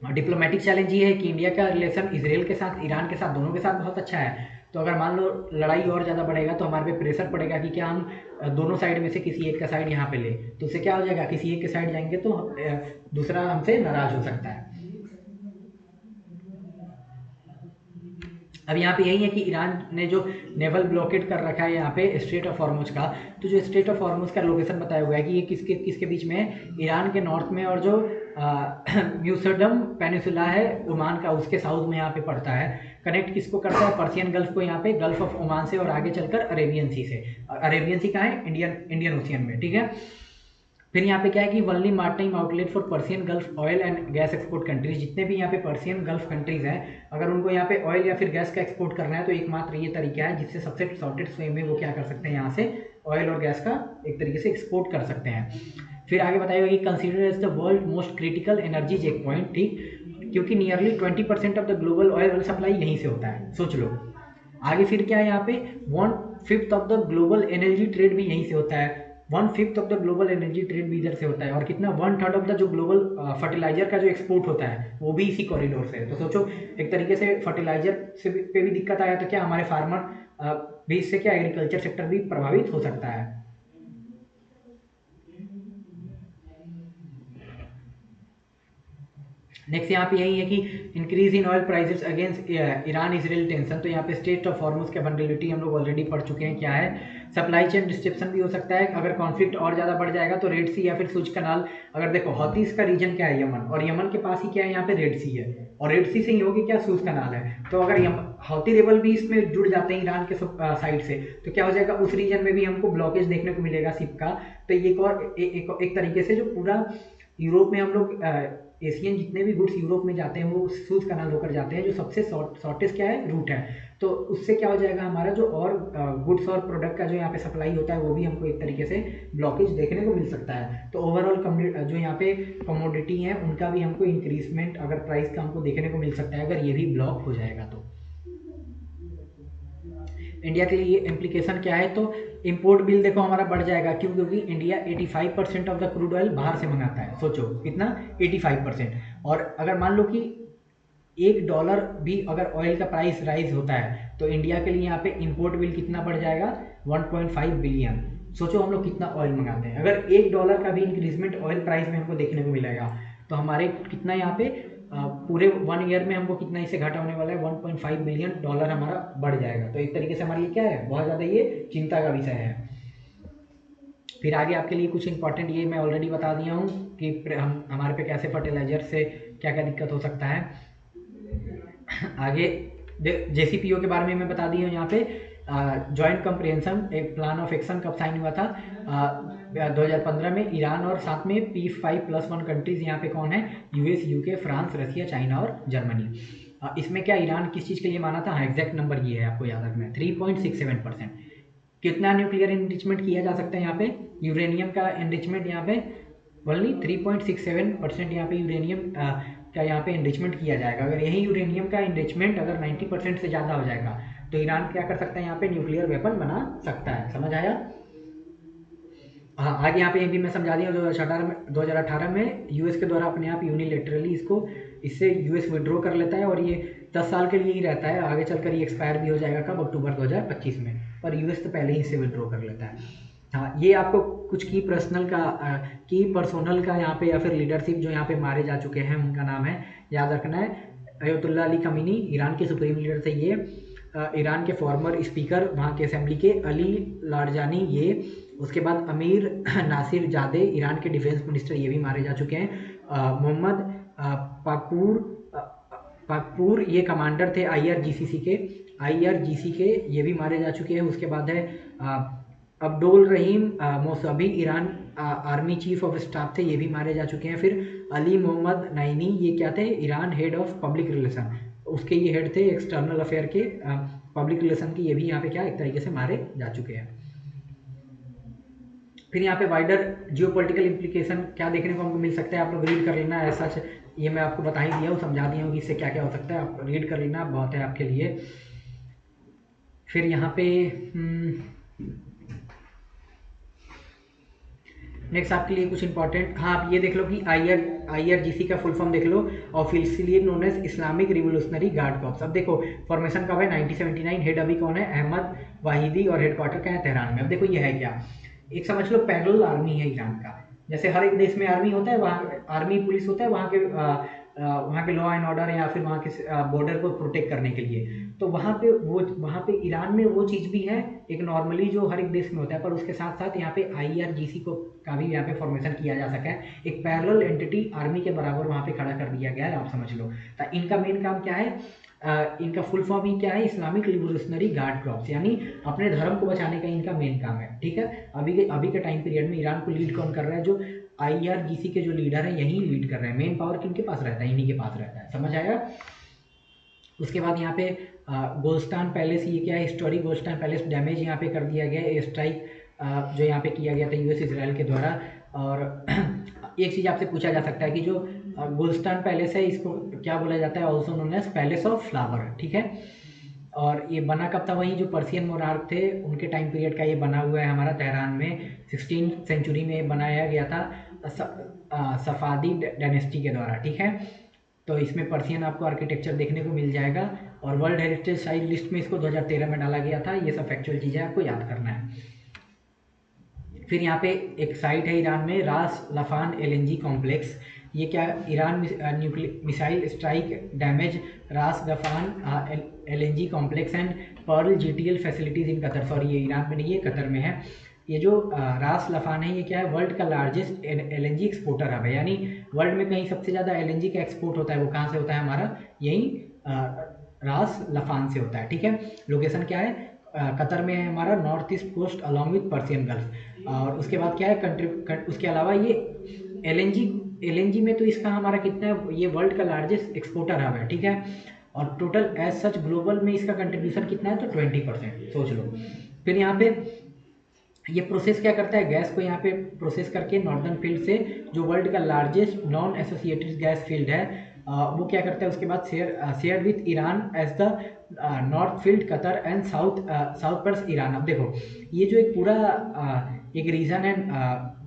डिप्लोमेटिक चैलेंज ये है कि इंडिया का रिलेशन इसराइल के साथ, ईरान के साथ, दोनों के साथ बहुत अच्छा है। तो अगर मान लो लड़ाई और ज़्यादा बढ़ेगा तो हमारे पे प्रेशर पड़ेगा कि क्या हम दोनों साइड में से किसी एक का साइड यहाँ पे ले, तो उससे क्या हो जाएगा, किसी एक के साइड जाएंगे तो दूसरा हमसे नाराज हो सकता है। अब यहाँ पे यही है कि ईरान ने जो नेवल ब्लॉकेट कर रखा है यहाँ पे स्ट्रेट ऑफ हॉर्मुज का, तो जो स्ट्रेट ऑफ हॉर्मुज का लोकेशन बताया हुआ है कि ये किसके किसके बीच में है, ईरान के नॉर्थ में, और जो म्यूसरडम पेनिसुला है ओमान का, उसके साउथ में यहाँ पे पड़ता है। कनेक्ट किसको करता है, पर्सियन गल्फ को, यहाँ पे गल्फ ऑफ ओमान से, और आगे चलकर अरेबियन सी से। अरेबियन सी कहाँ है, इंडियन ओशियन में, ठीक है। फिर यहाँ पे क्या है कि only maritime outlet for Persian gulf oil and gas export countries, जितने भी यहाँ पे पर्सियन गल्फ कंट्रीज हैं, अगर उनको यहाँ पे ऑयल या फिर गैस का एक्सपोर्ट करना है तो एकमात्र ये तरीका है जिससे सबसे शॉर्टेस्ट वे में वो क्या कर सकते हैं, यहाँ से ऑयल और गैस का एक तरीके से एक्सपोर्ट कर सकते हैं। फिर आगे बताया कि consider as the world most critical energy check point, ठीक, क्योंकि nearly 20% of the global oil supply यहीं से होता है, सोच लो। आगे फिर क्या है, यहाँ पे 1/5 of the global energy trade भी यहीं से होता है, 1/5 of the global energy trade भी इधर से होता है। और कितना, 1/3 ऑफ द जो ग्लोबल फर्टिलाइजर का जो एक्सपोर्ट होता है वो भी इसी कॉरिडोर से है। तो सोचो एक तरीके से फर्टिलाइजर से पे भी दिक्कत आया तो क्या हमारे फार्मर भी इससे क्या, एग्रीकल्चर सेक्टर भी प्रभावित हो सकता है। नेक्स्ट यहाँ पे यही है कि increase in oil prices against Iran Israel tension, तो यहाँ पे स्टेट ऑफ हॉर्मुज के वल्नरेबिलिटी हम लोग ऑलरेडी पढ़ चुके हैं क्या है। सप्लाई चेन डिस्ट्रप्शन भी हो सकता है अगर कॉन्फ्लिक्ट और ज़्यादा बढ़ जाएगा तो, रेड सी या फिर सूज कनाल। अगर देखो हौतीस का रीजन क्या है, यमन, और यमन के पास ही क्या है, यहाँ पे रेड सी है, और रेड सी से ही होगी क्या, सूज कनाल है। तो अगर हौती रेबल भी इसमें जुड़ जाते हैं ईरान के साइड से तो क्या हो जाएगा, उस रीजन में भी हमको ब्लॉकेज देखने को मिलेगा शिप का। तो ये एक तरीके से जो पूरा यूरोप में हम लोग एशियन जितने भी गुड्स यूरोप में जाते हैं वो सूज कनाल होकर जाते हैं, जो सबसे शॉर्टेस्ट क्या है, रूट है। तो उससे क्या हो जाएगा, हमारा जो और गुड्स और प्रोडक्ट का जो यहाँ पे सप्लाई होता है वो भी हमको एक तरीके से ब्लॉकेज देखने को मिल सकता है। तो ओवरऑल जो यहाँ पे कमोडिटी है उनका भी हमको इंक्रीजमेंट अगर प्राइस का हमको देखने को मिल सकता है अगर ये भी ब्लॉक हो जाएगा तो। इंडिया के लिए इम्प्लीकेशन क्या है, तो इंपोर्ट बिल देखो हमारा बढ़ जाएगा। क्यों, क्योंकि India 85% of the crude oil बाहर से मंगाता है। सोचो कितना, 85%। और अगर मान लो कि $1 भी अगर ऑयल का प्राइस राइज होता है तो इंडिया के लिए यहाँ पे इंपोर्ट बिल कितना बढ़ जाएगा, 1.5 बिलियन। सोचो हम लोग कितना ऑयल मंगाते हैं, अगर $1 का भी इंक्रीजमेंट ऑयल प्राइस में हमको देखने को मिलेगा तो हमारे कितना यहाँ पे पूरे 1 ईयर में हमको कितना इसे घाटा होने वाला है, $1.5 बिलियन हमारा बढ़ जाएगा। तो एक तरीके से हमारे लिए क्या है, बहुत ज़्यादा ये चिंता का विषय है। फिर आगे आपके लिए कुछ इंपॉर्टेंट ये मैं ऑलरेडी बता दिया हूँ कि हमारे पे कैसे फर्टिलाइजर से क्या क्या दिक्कत हो सकता है। आगे JCPO के बारे में मैं बता दी हूँ। यहाँ पे जॉइंट कंप्रिहेंशन एक प्लान ऑफ एक्शन कब साइन हुआ था, 2015 में। ईरान और साथ में P5+1 कंट्रीज यहाँ पे कौन है, US, UK, फ्रांस, रसिया, चाइना और जर्मनी। इसमें क्या ईरान किस चीज़ के लिए माना था, हाँ एग्जैक्ट नंबर ये है आपको याद रखना है, 3.67%। कितना न्यूक्लियर एनरिचमेंट किया जा सकता है यहाँ पे, यूरेनियम का एनरिचमेंट यहाँ पे ओनली 3.67% यहाँ पे यूरेनियम का यहाँ पे एनरिचमेंट किया जाएगा। अगर यही यूरेनियम का एनरिचमेंट अगर 90% से ज़्यादा हो जाएगा तो ईरान क्या कर सकता है यहाँ पे, न्यूक्लियर वेपन बना सकता है। समझ आया? हाँ, आगे यहाँ पे ये भी मैं समझा दिया। 2018 में यूएस के द्वारा अपने आप यूनिलेटरली इससे यूएस विड्रॉ कर लेता है और ये 10 साल के लिए ही रहता है। आगे चलकर ये एक्सपायर भी हो जाएगा कब, अक्टूबर 2025 में, पर यूएस तो पहले ही इससे विड्रॉ कर लेता है। हाँ, ये आपको कुछ की पर्सनल का यहाँ पे या फिर लीडरशिप जो यहाँ पे मारे जा चुके हैं उनका नाम है, याद रखना है। अयतुल्ला अली खमीनी ईरान के सुप्रीम लीडर थे ये। ईरान के फॉर्मर स्पीकर वहाँ के असेंबली के अली लारजानी ये। उसके बाद अमीर नासिर जादे ईरान के डिफेंस मिनिस्टर, ये भी मारे जा चुके हैं। मोहम्मद पाकपूर ये कमांडर थे IRGC के, ये भी मारे जा चुके हैं। उसके बाद है Abdul Rahim Mousavi Iran army chief of staff थे, ये भी मारे जा चुके हैं। फिर अली मोहम्मद नईनी ये क्या थे, Iran head of public relation, उसके ये हेड थे एक्सटर्नल अफेयर के पब्लिक रिलेशन के, ये भी यहाँ पे क्या एक तरीके से मारे जा चुके हैं। फिर यहाँ पे वाइडर जियोपॉलिटिकल इम्प्लीकेशन क्या देखने को हमको मिल सकता है, आप लोग रीड कर लेना। ऐसा ये मैं आपको बता ही दिया हूँ, समझा दिया हूँ कि इससे क्या क्या हो सकता है, आप रीड कर लेना, बहुत है आपके लिए। फिर यहाँ पे नेक्स्ट आपके लिए कुछ इंपॉर्टेंट, हाँ आप ये देख लो कि IRGC का फुल फॉर्म देख लो, officially known as Islamic revolutionary guard corps. अब देखो फॉर्मेशन कब है, 1979। हेड अभी कौन है, अहमद वाहिदी, और हेडक्वार्टर क्या है, तेहरान में। अब देखो ये है क्या, एक समझ लो पैरेलल आर्मी है ईरान का। जैसे हर एक देश में आर्मी होता है, वहाँ आर्मी पुलिस होता है वहाँ के लॉ एंड ऑर्डर या फिर वहाँ के बॉर्डर को प्रोटेक्ट करने के लिए। तो वहाँ पे ईरान में वो चीज़ भी है एक नॉर्मली जो हर एक देश में होता है, पर उसके साथ साथ यहाँ पे IRGC का भी यहाँ पे फॉर्मेशन किया जा सका है। एक पैरेलल एंटिटी आर्मी के बराबर वहाँ पे खड़ा कर दिया गया है, आप समझ लो। तो इनका मेन काम क्या है, इनका फुल फॉर्म ही क्या है, इस्लामिक रिवोल्यूशनरी गार्ड कॉर्प्स, यानी अपने धर्म को बचाने का इनका मेन काम है। ठीक है, अभी के टाइम पीरियड में ईरान को लीड कौन कर रहा है, जो IRGC के जो लीडर है यही लीड कर रहे हैं। मेन पावर किनके पास रहता है, इन्हीं के पास रहता है। समझ आया? उसके बाद यहाँ पे गोल्स्तान पैलेस, ये क्या है, हिस्टोरिक गोल्स्तान पैलेस डैमेज यहाँ पे कर दिया गया है, स्ट्राइक जो यहाँ पे किया गया था US इजराइल के द्वारा। और एक चीज़ आपसे पूछा जा सकता है कि जो गुलस्तान पैलेस है इसको क्या बोला जाता है, also known as palace of flower. ठीक है, और ये बना कब था, वही जो पर्शियन मोनार्क थे उनके टाइम पीरियड का ये बना हुआ है हमारा तेहरान में। 16th सेंचुरी में बनाया गया था सफादी डायनेस्टी के द्वारा। ठीक है, तो इसमें पर्शियन आपको आर्किटेक्चर देखने को मिल जाएगा। और वर्ल्ड हेरिटेज साइट लिस्ट में इसको 2013 में डाला गया था। ये सब फैक्चुअल चीज़ें आपको याद करना है। फिर यहाँ पे एक साइट है ईरान में, रास लफान LNG कॉम्प्लेक्स। ये क्या, ईरान मिसाइल स्ट्राइक डैमेज रास गफान LNG complex and pearl GTL facilities in Qatar. Sorry, ये ईरान में नहीं है, कतर में है। ये जो रास लफान है ये क्या है, वर्ल्ड का लार्जेस्ट LNG एक्सपोर्टर हब है, यानी वर्ल्ड में कहीं सबसे ज़्यादा LNG का एक्सपोर्ट होता है वो कहाँ से होता है, हमारा यही रास लफान से होता है। ठीक है, लोकेशन क्या है, कतर में है हमारा, north east coast along with Persian Gulf. और उसके बाद क्या है, उसके अलावा ये LNG में तो इसका हमारा कितना है, ये वर्ल्ड का लार्जेस्ट एक्सपोर्टर हब है। ठीक है, और टोटल एज सच ग्लोबल में इसका कंट्रीब्यूशन कितना है, तो 20%, सोच लो। फिर यहाँ पे ये प्रोसेस क्या करता है, गैस को यहाँ पे प्रोसेस करके नॉर्दर्न फील्ड से, जो वर्ल्ड का largest non associated gas field है, वो क्या करता है उसके बाद share with Iran as the North Field Qatar and South Pars. अब देखो ये जो एक पूरा एक रीजन है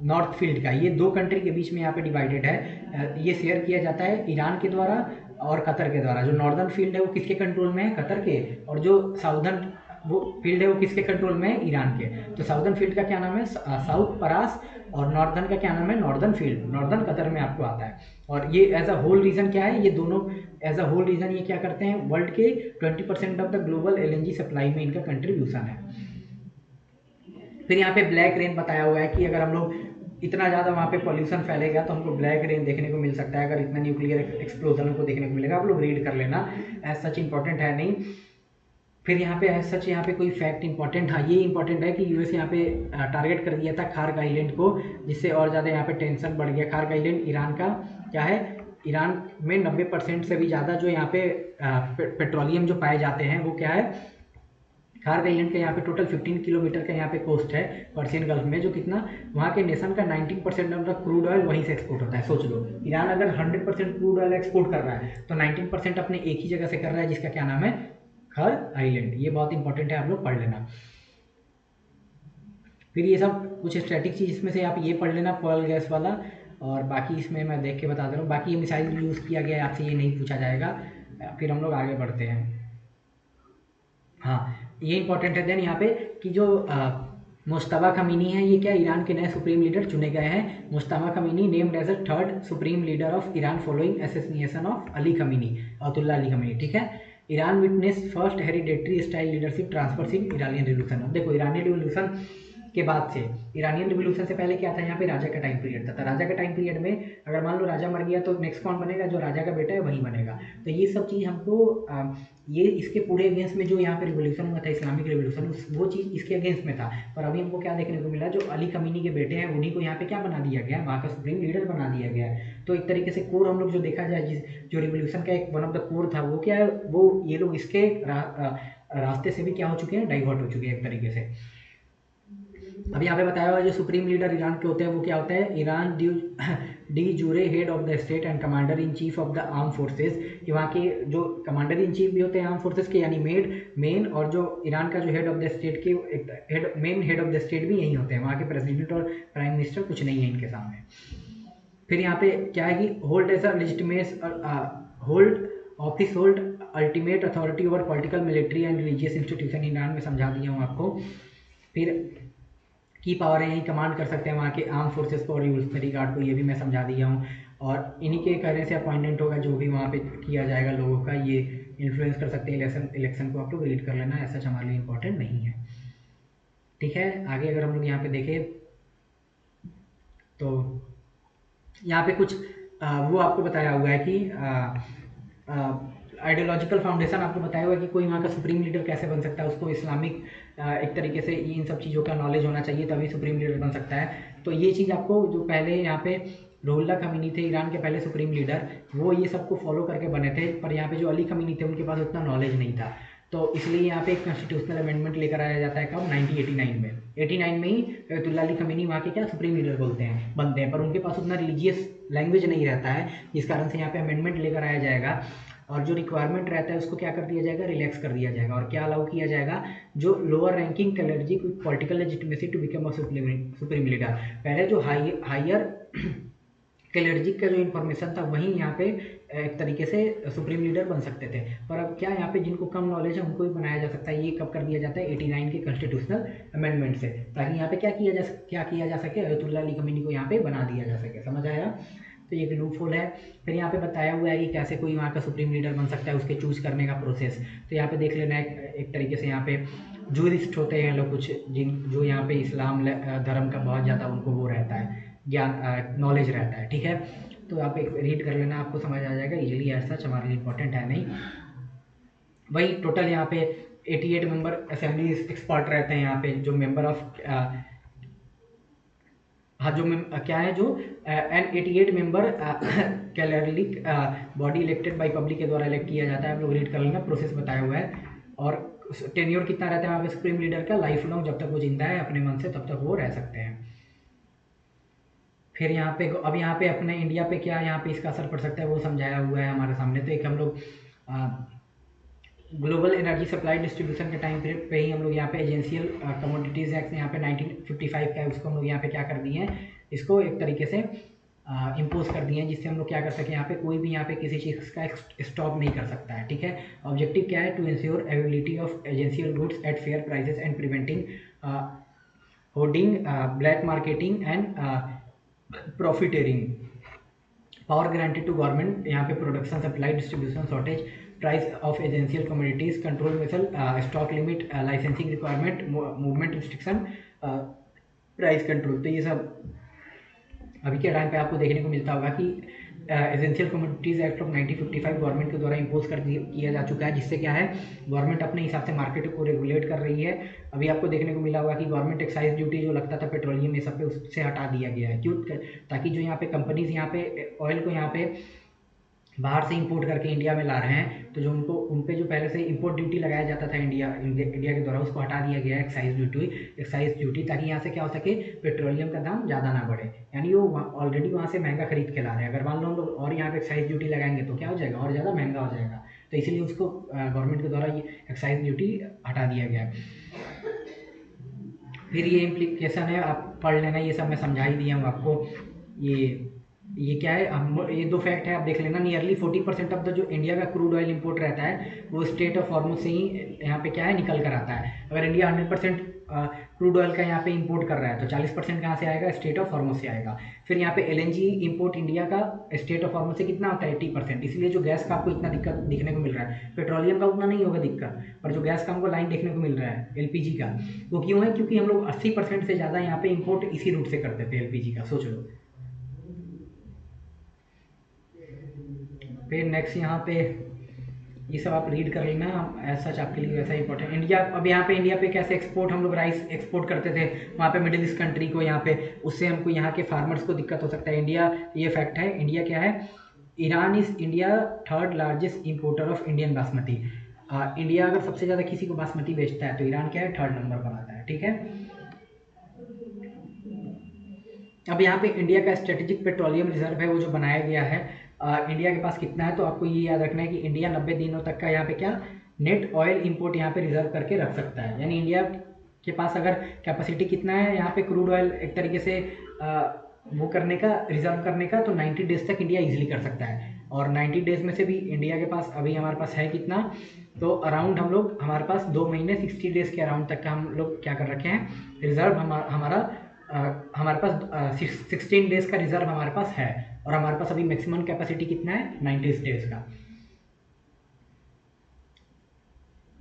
नॉर्थ फील्ड का, ये दो कंट्री के बीच में यहाँ पे डिवाइडेड है। ये शेयर किया जाता है ईरान के द्वारा और कतर के द्वारा। जो नॉर्दर्न फील्ड है वो किसके कंट्रोल में है, कतर के, और जो साउदर्न वो फील्ड है वो किसके कंट्रोल में है, ईरान के। तो साउदर्न फील्ड का क्या नाम है, साउथ परास, और नॉर्दर्न का क्या नाम है, नॉर्दर्न फील्ड, नॉर्दर्न कतर में आपको आता है। और ये एज अ होल रीजन क्या है, ये दोनों एज अ होल रीजन ये क्या करते हैं, वर्ल्ड के 20% of the global LNG supply में इनका कंट्रीब्यूशन है। फिर यहाँ पे ब्लैक रेन बताया हुआ है कि अगर हम लोग इतना ज़्यादा वहाँ पे पॉल्यूशन फैलेगा तो हमको ब्लैक रेन देखने को मिल सकता है, अगर इतना न्यूक्लियर एक्सप्लोजन को देखने को मिलेगा। आप लोग रीड कर लेना, एज सच इंपॉर्टेंट है नहीं। फिर यहाँ पे एज सच यहाँ पे कोई फैक्ट इंपॉर्टेंट, हाँ ये इंपॉर्टेंट है कि US यहाँ पे टारगेट कर दिया था खार्ग आइलैंड को, जिससे और ज़्यादा यहाँ पे टेंशन बढ़ गया। खार्ग आइलैंड ईरान का क्या है, ईरान में 90% से भी ज़्यादा जो यहाँ पे पेट्रोलियम जो पाए जाते हैं वो क्या है, खार्ग आइलैंड का यहाँ पे टोटल 15 किलोमीटर का यहाँ पे कोस्ट है पर्शियन गल्फ में, जो कितना वहाँ के नेशन का 19% ऑफ द क्रूड ऑयल वहीं से एक्सपोर्ट होता है। सोच लो, ईरान अगर 100% क्रूड ऑयल एक्सपोर्ट कर रहा है तो 19% अपने एक ही जगह से कर रहा है, जिसका क्या नाम है, खर आइलैंड, ये बहुत इंपॉर्टेंट है, आप लोग पढ़ लेना। फिर ये सब कुछ स्टैटिक चीज़ इसमें से आप ये पढ़ लेना पर्ल गैस वाला, और बाकी इसमें मैं देख के बता दे रहा हूँ। बाकी ये मिसाइल यूज़ किया गया है, आपसे ये नहीं पूछा जाएगा। फिर हम लोग आगे बढ़ते हैं। हाँ, ये इंपॉर्टेंट है देन यहाँ पे कि जो मुश्तबा खमीनी है, ये क्या ईरान के नए सुप्रीम लीडर चुने गए हैं। Mojtaba Khamenei named as a third supreme leader of Iran following assassination of Ali Khamenei, Ayatollah Ali Khamenei, ठीक है। Iran witness first hereditary style leadership transfer in Iranian revolution. अब देखो, ईरानी रिवोल्यूशन के बाद से, ईरानियन रिवोल्यूशन से पहले क्या था, यहाँ पे राजा का टाइम पीरियड था। राजा का टाइम पीरियड में अगर मान लो राजा मर गया तो नेक्स्ट कौन बनेगा, जो राजा का बेटा है वही बनेगा। तो ये सब चीज़ हमको ये इसके पूरे अगेंस्ट में जो यहाँ पे रिवोल्यूशन हुआ था, इस्लामिक रिवोल्यूशन, वो चीज़ इसके अगेंस्ट में था। पर अभी हमको क्या देखने को मिला, जो अली खमीनी के बेटे हैं उन्हीं को यहाँ पे क्या बना दिया गया, वहाँ का सुप्रीम लीडर बना दिया गया है। तो एक तरीके से कोर हम लोग जो देखा जाए, जो रिवोल्यूशन का एक वन ऑफ द कोर था, वो क्या है, वो ये लोग इसके रास्ते से भी क्या हो चुके हैं, डाइवर्ट हो चुके हैं एक तरीके से। अब यहाँ पे बताया हुआ जो सुप्रीम लीडर ईरान के होते हैं वो क्या होता है, Iran D jure head of the state and commander in chief of the arm forces. वहाँ के जो कमांडर इन चीफ भी होते हैं आर्म फोर्सेज के, यानी मेन, और जो ईरान का जो हेड ऑफ द स्टेट के main head of the state भी यही होते हैं। वहाँ के प्रेसिडेंट और प्राइम मिनिस्टर कुछ नहीं है इनके सामने। फिर यहाँ पे क्या है कि hold as a legitimate hold office hold ultimate authority over political military and religious institution, Iran में समझा दिया हूँ आपको। फिर की पावर है, यही कमांड कर सकते हैं वहाँ के आर्म फोर्सेस को और रिवोल्यूशनरी गार्ड को, ये भी मैं समझा दिया हूँ। और इन्हीं के कहने से अपॉइंटमेंट होगा जो भी वहाँ पे किया जाएगा लोगों का, ये इन्फ्लुएंस कर सकते हैं इलेक्शन को। आप लोग रीड कर लेना, ऐसा हमारे लिए इंपॉर्टेंट नहीं है, ठीक है। आगे अगर हम लोग यहाँ पे देखें तो यहाँ पे कुछ वो आपको बताया हुआ है कि आइडियोलॉजिकल फाउंडेशन आपको बताया हुआ है कि कोई वहाँ का सुप्रीम लीडर कैसे बन सकता है। उसको इस्लामिक एक तरीके से इन सब चीज़ों का नॉलेज होना चाहिए, तभी सुप्रीम लीडर बन सकता है। तो ये चीज़ आपको, जो पहले यहाँ पे रुहुल्लाह खमीनी थे ईरान के पहले सुप्रीम लीडर, वो ये सबको फॉलो करके बने थे। पर यहाँ पे जो अली खमीनी थे उनके पास उतना नॉलेज नहीं था। तो इसलिए यहाँ पे एक कॉन्स्टिट्यूशनल अमेंडमेंट लेकर आया जाता है, कब, 1989 में। 89 में ही अयतुल्ला अली खमीनी वहाँ के क्या सुप्रीम लीडर बनते हैं। पर उनके पास उतना रिलीजियस लैंग्वेज नहीं रहता है, जिस कारण से यहाँ पे अमेंडमेंट लेकर आया जाएगा। और जो रिक्वायरमेंट रहता है उसको क्या कर दिया जाएगा, रिलैक्स कर दिया जाएगा। और क्या अलाउ किया जाएगा, जो lower ranking clergy with political legitimacy to become a supreme leader. पहले जो हायर क्लर्जी का जो इन्फॉर्मेशन था वहीं यहाँ पे एक तरीके से सुप्रीम लीडर बन सकते थे। पर अब क्या, यहाँ पे जिनको कम नॉलेज है उनको भी बनाया जा सकता है। ये कब कर दिया जाता है, 89 के कॉन्स्टिट्यूशनल अमेंडमेंट से, ताकि यहाँ पे क्या किया जा सके, अयतुल्ला अली खमीनी को यहाँ पे बना दिया जा सके। समझ आया। तो ये लूप होल है। फिर यहाँ पे बताया हुआ है कि कैसे कोई वहाँ का सुप्रीम लीडर बन सकता है, उसके चूज करने का प्रोसेस। तो यहाँ पे देख लेना एक तरीके से यहाँ पे जूरिस्ट होते हैं लोग कुछ, जो यहाँ पे इस्लाम धर्म का बहुत ज़्यादा उनको वो रहता है, ज्ञान नॉलेज रहता है, ठीक है। तो आप एक रीड कर लेना, आपको समझ आ जाएगा इजीली। ऐसा हमारे लिए इंपॉर्टेंट है नहीं। वही टोटल यहाँ पे 88 मेंबर असेंबली एक्सपर्ट रहते हैं यहाँ पे, जो मेंबर ऑफ हाँ, जो क्या है, जो an 88 member clerical body elected by public के द्वारा इलेक्ट किया जाता है। आप लोग रीड कर लेना, प्रोसेस बताया हुआ है। और टेन्योर कितना रहता है वहाँ पे सुप्रीम लीडर का, लाइफ लॉन्ग, जब तक वो जिंदा है अपने मन से तब तक वो रह सकते हैं। फिर यहाँ पे अब यहाँ पे अपने इंडिया पे क्या यहाँ पे इसका असर पड़ सकता है वो समझाया हुआ है हमारे सामने। तो एक हम लोग ग्लोबल एनर्जी सप्लाई डिस्ट्रीब्यूशन के टाइम पीरियड पे ही हम लोग यहाँ पे एजेंशियल कमोडिटीज़ एक्ट यहाँ पे 1955 का है, उसको हम लोग यहाँ पे क्या कर दिए हैं, इसको एक तरीके से इम्पोज कर दिए हैं, जिससे हम लोग क्या कर सकें, यहाँ पे कोई भी यहाँ पे किसी चीज़ का स्टॉप नहीं कर सकता है, ठीक है। ऑब्जेक्टिव क्या है, to ensure availability of essential goods at fair prices and preventing hoarding, black marketing and profiteering. Power granted to government, यहाँ पे production, supply, distribution, shortage, price of essential commodities, control method, stock limit, licensing requirement, movement restriction, price control. तो ये सब अभी के टाइम पे आपको देखने को मिलता होगा कि essential commodities act of 1955 government के द्वारा इम्पोज किया जा चुका है, जिससे क्या है, गवर्नमेंट अपने हिसाब से मार्केट को रेगुलेट कर रही है। अभी आपको देखने को मिला होगा कि गवर्नमेंट एक्साइज ड्यूटी जो लगता था पेट्रोलियम ये सब पे, उससे हटा दिया गया है। क्यों, ताकि जो यहाँ पे कंपनीज यहाँ पे ऑयल को यहाँ पे बाहर से इंपोर्ट करके इंडिया में ला रहे हैं, तो जो उन पे जो पहले से इंपोर्ट ड्यूटी लगाया जाता था इंडिया के द्वारा, उसको हटा दिया गया है, एक्साइज ड्यूटी, ताकि यहाँ से क्या हो सके, पेट्रोलियम का दाम ज़्यादा ना बढ़े। यानी वो ऑलरेडी वहाँ से महंगा खरीद के ला रहे हैं, अगर मान लो हम लोग और यहाँ पे एक्साइज ड्यूटी लगाएंगे तो क्या हो जाएगा, और ज़्यादा महंगा हो जाएगा। तो इसलिए उसको गवर्नमेंट के द्वारा ये एक्साइज ड्यूटी हटा दिया गया है। फिर ये इम्प्लीकेशन है, आप पढ़ लेना, ये सब मैं समझा ही दिया हूँ आपको। ये क्या है, हम ये दो फैक्ट है, आप देख लेना। नियरली 40% ऑफ द जो इंडिया का क्रूड ऑयल इंपोर्ट रहता है वो स्टेट ऑफ हॉर्मुज से ही यहाँ पे क्या है निकल कर आता है। अगर इंडिया 100% क्रूड ऑयल का यहाँ पे इंपोर्ट कर रहा है तो 40% कहाँ से आएगा, स्टेट ऑफ हॉर्मुज से आएगा। फिर यहाँ पे एलएनजी इंपोर्ट इंडिया का स्टेट ऑफ हॉर्मुज से कितना होता है, 80%। इसलिए जो गैस का आपको इतना दिक्कत दिखने को मिल रहा है, पेट्रोलियम का उतना नहीं होगा दिक्कत, पर जो गैस का हमको लाइन देखने को मिल रहा है एलपीजी का, वो क्यों है, क्योंकि हम लोग 80% से ज़्यादा यहाँ पे इंपोर्ट इसी रूट से करते थे एलपीजी का, सोच लो। फिर नेक्स्ट यहाँ पे ये सब आप रीड कर लेना, एज सच आपके लिए वैसा इंपॉर्टेंट। इंडिया, अब यहाँ पे इंडिया पे कैसे एक्सपोर्ट, हम लोग राइस एक्सपोर्ट करते थे वहाँ पे मिडिल ईस्ट कंट्री को, यहाँ पे उससे हमको यहाँ के फार्मर्स को दिक्कत हो सकता है। इंडिया, ये फैक्ट है, इंडिया क्या है, Iran is India third largest importer of Indian basmati. India अगर सबसे ज़्यादा किसी को बासमती बेचता है तो ईरान क्या है, थर्ड नंबर पर आता है, ठीक है। अब यहाँ पे इंडिया का स्ट्रेटेजिक पेट्रोलियम रिजर्व है वो जो बनाया गया है, इंडिया के पास कितना है, तो आपको ये याद रखना है कि इंडिया 90 दिनों तक का यहाँ पे क्या नेट ऑयल इंपोर्ट यहाँ पे रिजर्व करके रख सकता है। यानी इंडिया के पास अगर कैपेसिटी कितना है यहाँ पे क्रूड ऑयल एक तरीके से वो करने का, रिजर्व करने का, तो 90 डेज तक इंडिया इजीली कर सकता है। और 90 डेज में से भी इंडिया के पास अभी हमारे पास है कितना, तो अराउंड हम लोग, हमारे पास 2 महीने 60 डेज के अराउंड तक का हम लोग क्या कर रखे हैं, रिजर्व हमारे पास 16 डेज का रिजर्व हमारे पास है। और हमारे पास अभी मैक्सिमम कैपेसिटी कितना है, 90 डेज का।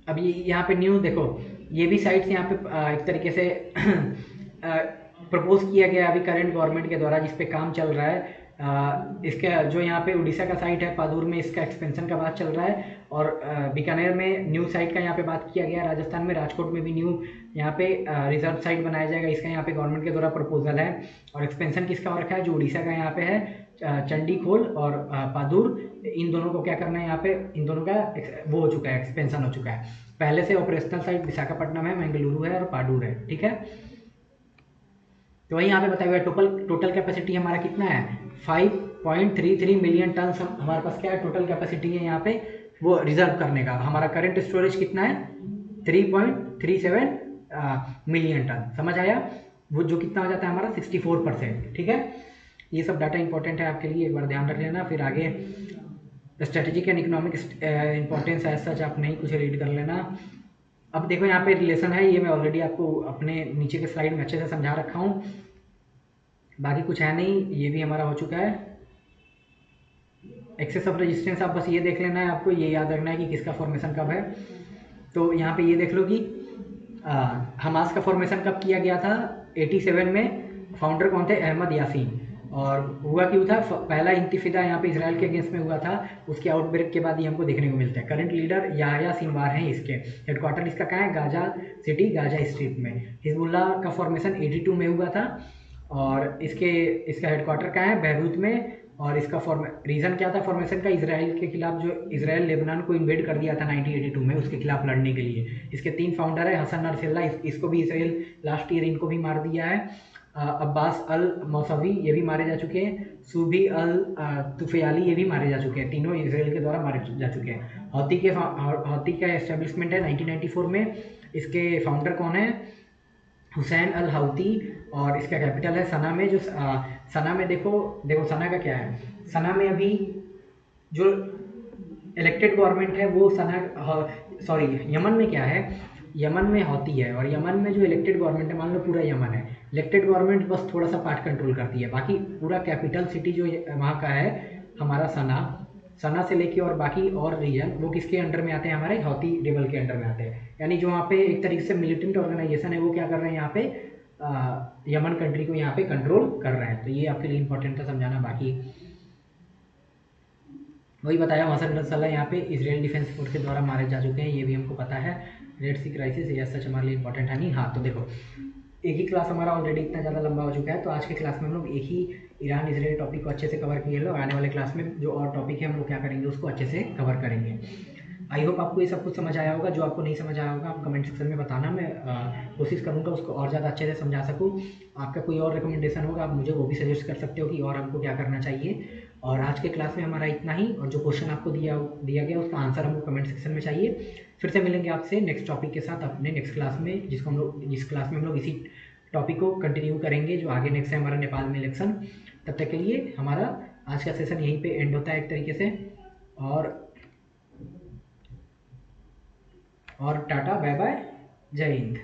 अब ये यहाँ पे न्यू देखो, ये भी साइट्स यहाँ पे एक तरीके से प्रपोज किया गया अभी करंट गवर्नमेंट के द्वारा, जिस पे काम चल रहा है। इसका जो यहाँ पे उड़ीसा का साइट है पादुर में, इसका एक्सपेंशन का बात चल रहा है। और बीकानेर में न्यू साइट का यहाँ पे बात किया गया, राजस्थान में राजकोट में भी न्यू यहाँ पे रिजर्व साइट बनाया जाएगा, इसका यहाँ पे गवर्नमेंट के द्वारा प्रपोजल है। और एक्सपेंशन किसका हो रखा है, जो उड़ीसा का यहाँ पे है, चंडीखोल और पादुर, इन दोनों को क्या करना है, यहाँ पे इन दोनों का वो हो चुका है, एक्सपेंशन हो चुका है। पहले से ऑपरेशनल साइट विशाखापट्टनम है, मंगलुरु है और पाडूर है, ठीक है। तो वही यहाँ पे बताया हुआ है, टोटल कैपेसिटी हमारा कितना है, 5.33 मिलियन टन हमारे पास क्या है, टोटल कैपेसिटी है यहाँ पे वो रिजर्व करने का। हमारा करंट स्टोरेज कितना है, 3.37 मिलियन टन, समझ आया, वो जो कितना हो जाता है हमारा 64%, ठीक है। ये सब डाटा इंपॉर्टेंट है आपके लिए, एक बार ध्यान रख लेना। फिर आगे स्ट्रेटेजिक एंड इकोनॉमिक इंपॉर्टेंस है, सच आप नहीं कुछ रीड कर लेना। अब देखो यहाँ पे रिलेशन है, ये मैं ऑलरेडी आपको अपने नीचे के स्लाइड में अच्छे से समझा रखा हूँ, बाकी कुछ है नहीं, ये भी हमारा हो चुका है। एक्सेस ऑफ रेजिस्टेंस आप बस ये देख लेना है, आपको ये याद रखना है कि किसका फॉर्मेशन कब है। तो यहाँ पे ये देख लो कि हमास का फॉर्मेशन कब किया गया था, 87 में। फाउंडर कौन थे, अहमद यासीन। और हुआ क्यों था, पहला इंतिफादा यहाँ पे इसराइल के अगेंस्ट में हुआ था, उसके आउटब्रेक के बाद ये हमको देखने को मिलता है। करंट लीडर याह्या सिनवार हैं इसके, हेडक्वार्टर इसका कहाँ है, गाजा सिटी, गाजा स्ट्रिप में। हिजबुल्लाह का फॉर्मेशन 82 में हुआ था, और इसका हेडक्वार्टर कहाँ है, बैरूत में। और इसका रीज़न क्या था फॉर्मेशन का, इसराइल के खिलाफ, जो इसराइल लेबनान को इन्वेड कर दिया था 1982 में, उसके खिलाफ लड़ने के लिए। इसके 3 फाउंडर है, हसन नसरल्ला, इसको भी इसराइल लास्ट ईयर इनको भी मार दिया है। अब्बास अल मौसवी ये भी मारे जा चुके हैं, सूबी अल तुफयाली ये भी मारे जा चुके हैं, तीनों इसराइल के द्वारा मारे जा चुके हैं। हौती का एस्टेब्लिशमेंट है 1994 में। इसके फाउंडर कौन है, हुसैन अल हौती, और इसका कैपिटल है सना में। जो सना में देखो सना का क्या है, सना में अभी जो इलेक्टेड गवर्नमेंट है वो यमन में क्या है, यमन में हौती है। और यमन में जो इलेक्टेड गवर्नमेंट है, मान लो पूरा यमन है, इलेक्टेड गवर्नमेंट बस थोड़ा सा पार्ट कंट्रोल करती है, बाकी पूरा कैपिटल सिटी जो वहाँ का है हमारा सना से लेके और बाकी और रीजन वो किसके अंडर में आते हैं, हमारे हौती रेबल के अंडर में आते हैं। यानी जो वहाँ पे एक तरीके से मिलिटेंट ऑर्गेनाइजेशन है वो क्या कर रहे हैं यहाँ पे, यमन कंट्री को यहाँ पे कंट्रोल कर रहे हैं। तो ये आपके लिए इंपॉर्टेंट था समझाना। बाकी वही बताया, हसन नसरल्ला यहाँ पे इसराइल डिफेंस फोर्स के द्वारा मारे जा चुके हैं, ये भी हमको पता है। रेड सी क्राइसिस ये सच हमारे लिए इंपॉर्टेंट है नहीं। हाँ तो देखो, एक ही क्लास हमारा ऑलरेडी इतना ज़्यादा लंबा हो चुका है, तो आज के क्लास में हम लोग एक ही ईरान इसराइल टॉपिक को अच्छे से कवर किए लोग। आने वाले क्लास में जो और टॉपिक है हम लोग क्या करेंगे, उसको अच्छे से कवर करेंगे। आई होप आपको ये सब कुछ समझ आया होगा। जो आपको नहीं समझ आया होगा आप कमेंट सेक्शन में बताना, मैं कोशिश करूँगा उसको और ज़्यादा अच्छे से समझा सकूँ। आपका कोई और रिकमेंडेशन होगा आप मुझे वो भी सजेस्ट कर सकते हो कि और हमको क्या करना चाहिए। और आज के क्लास में हमारा इतना ही, और जो क्वेश्चन आपको दिया गया उसका आंसर हमको कमेंट सेक्शन में चाहिए। फिर से मिलेंगे आपसे नेक्स्ट टॉपिक के साथ अपने नेक्स्ट क्लास में, जिस क्लास में हम लोग इसी टॉपिक को कंटिन्यू करेंगे जो आगे नेक्स्ट है हमारा नेपाल में इलेक्शन। तब तक के लिए हमारा आज का सेशन यहीं पे एंड होता है एक तरीके से, और टाटा बाय बाय, जय हिंद।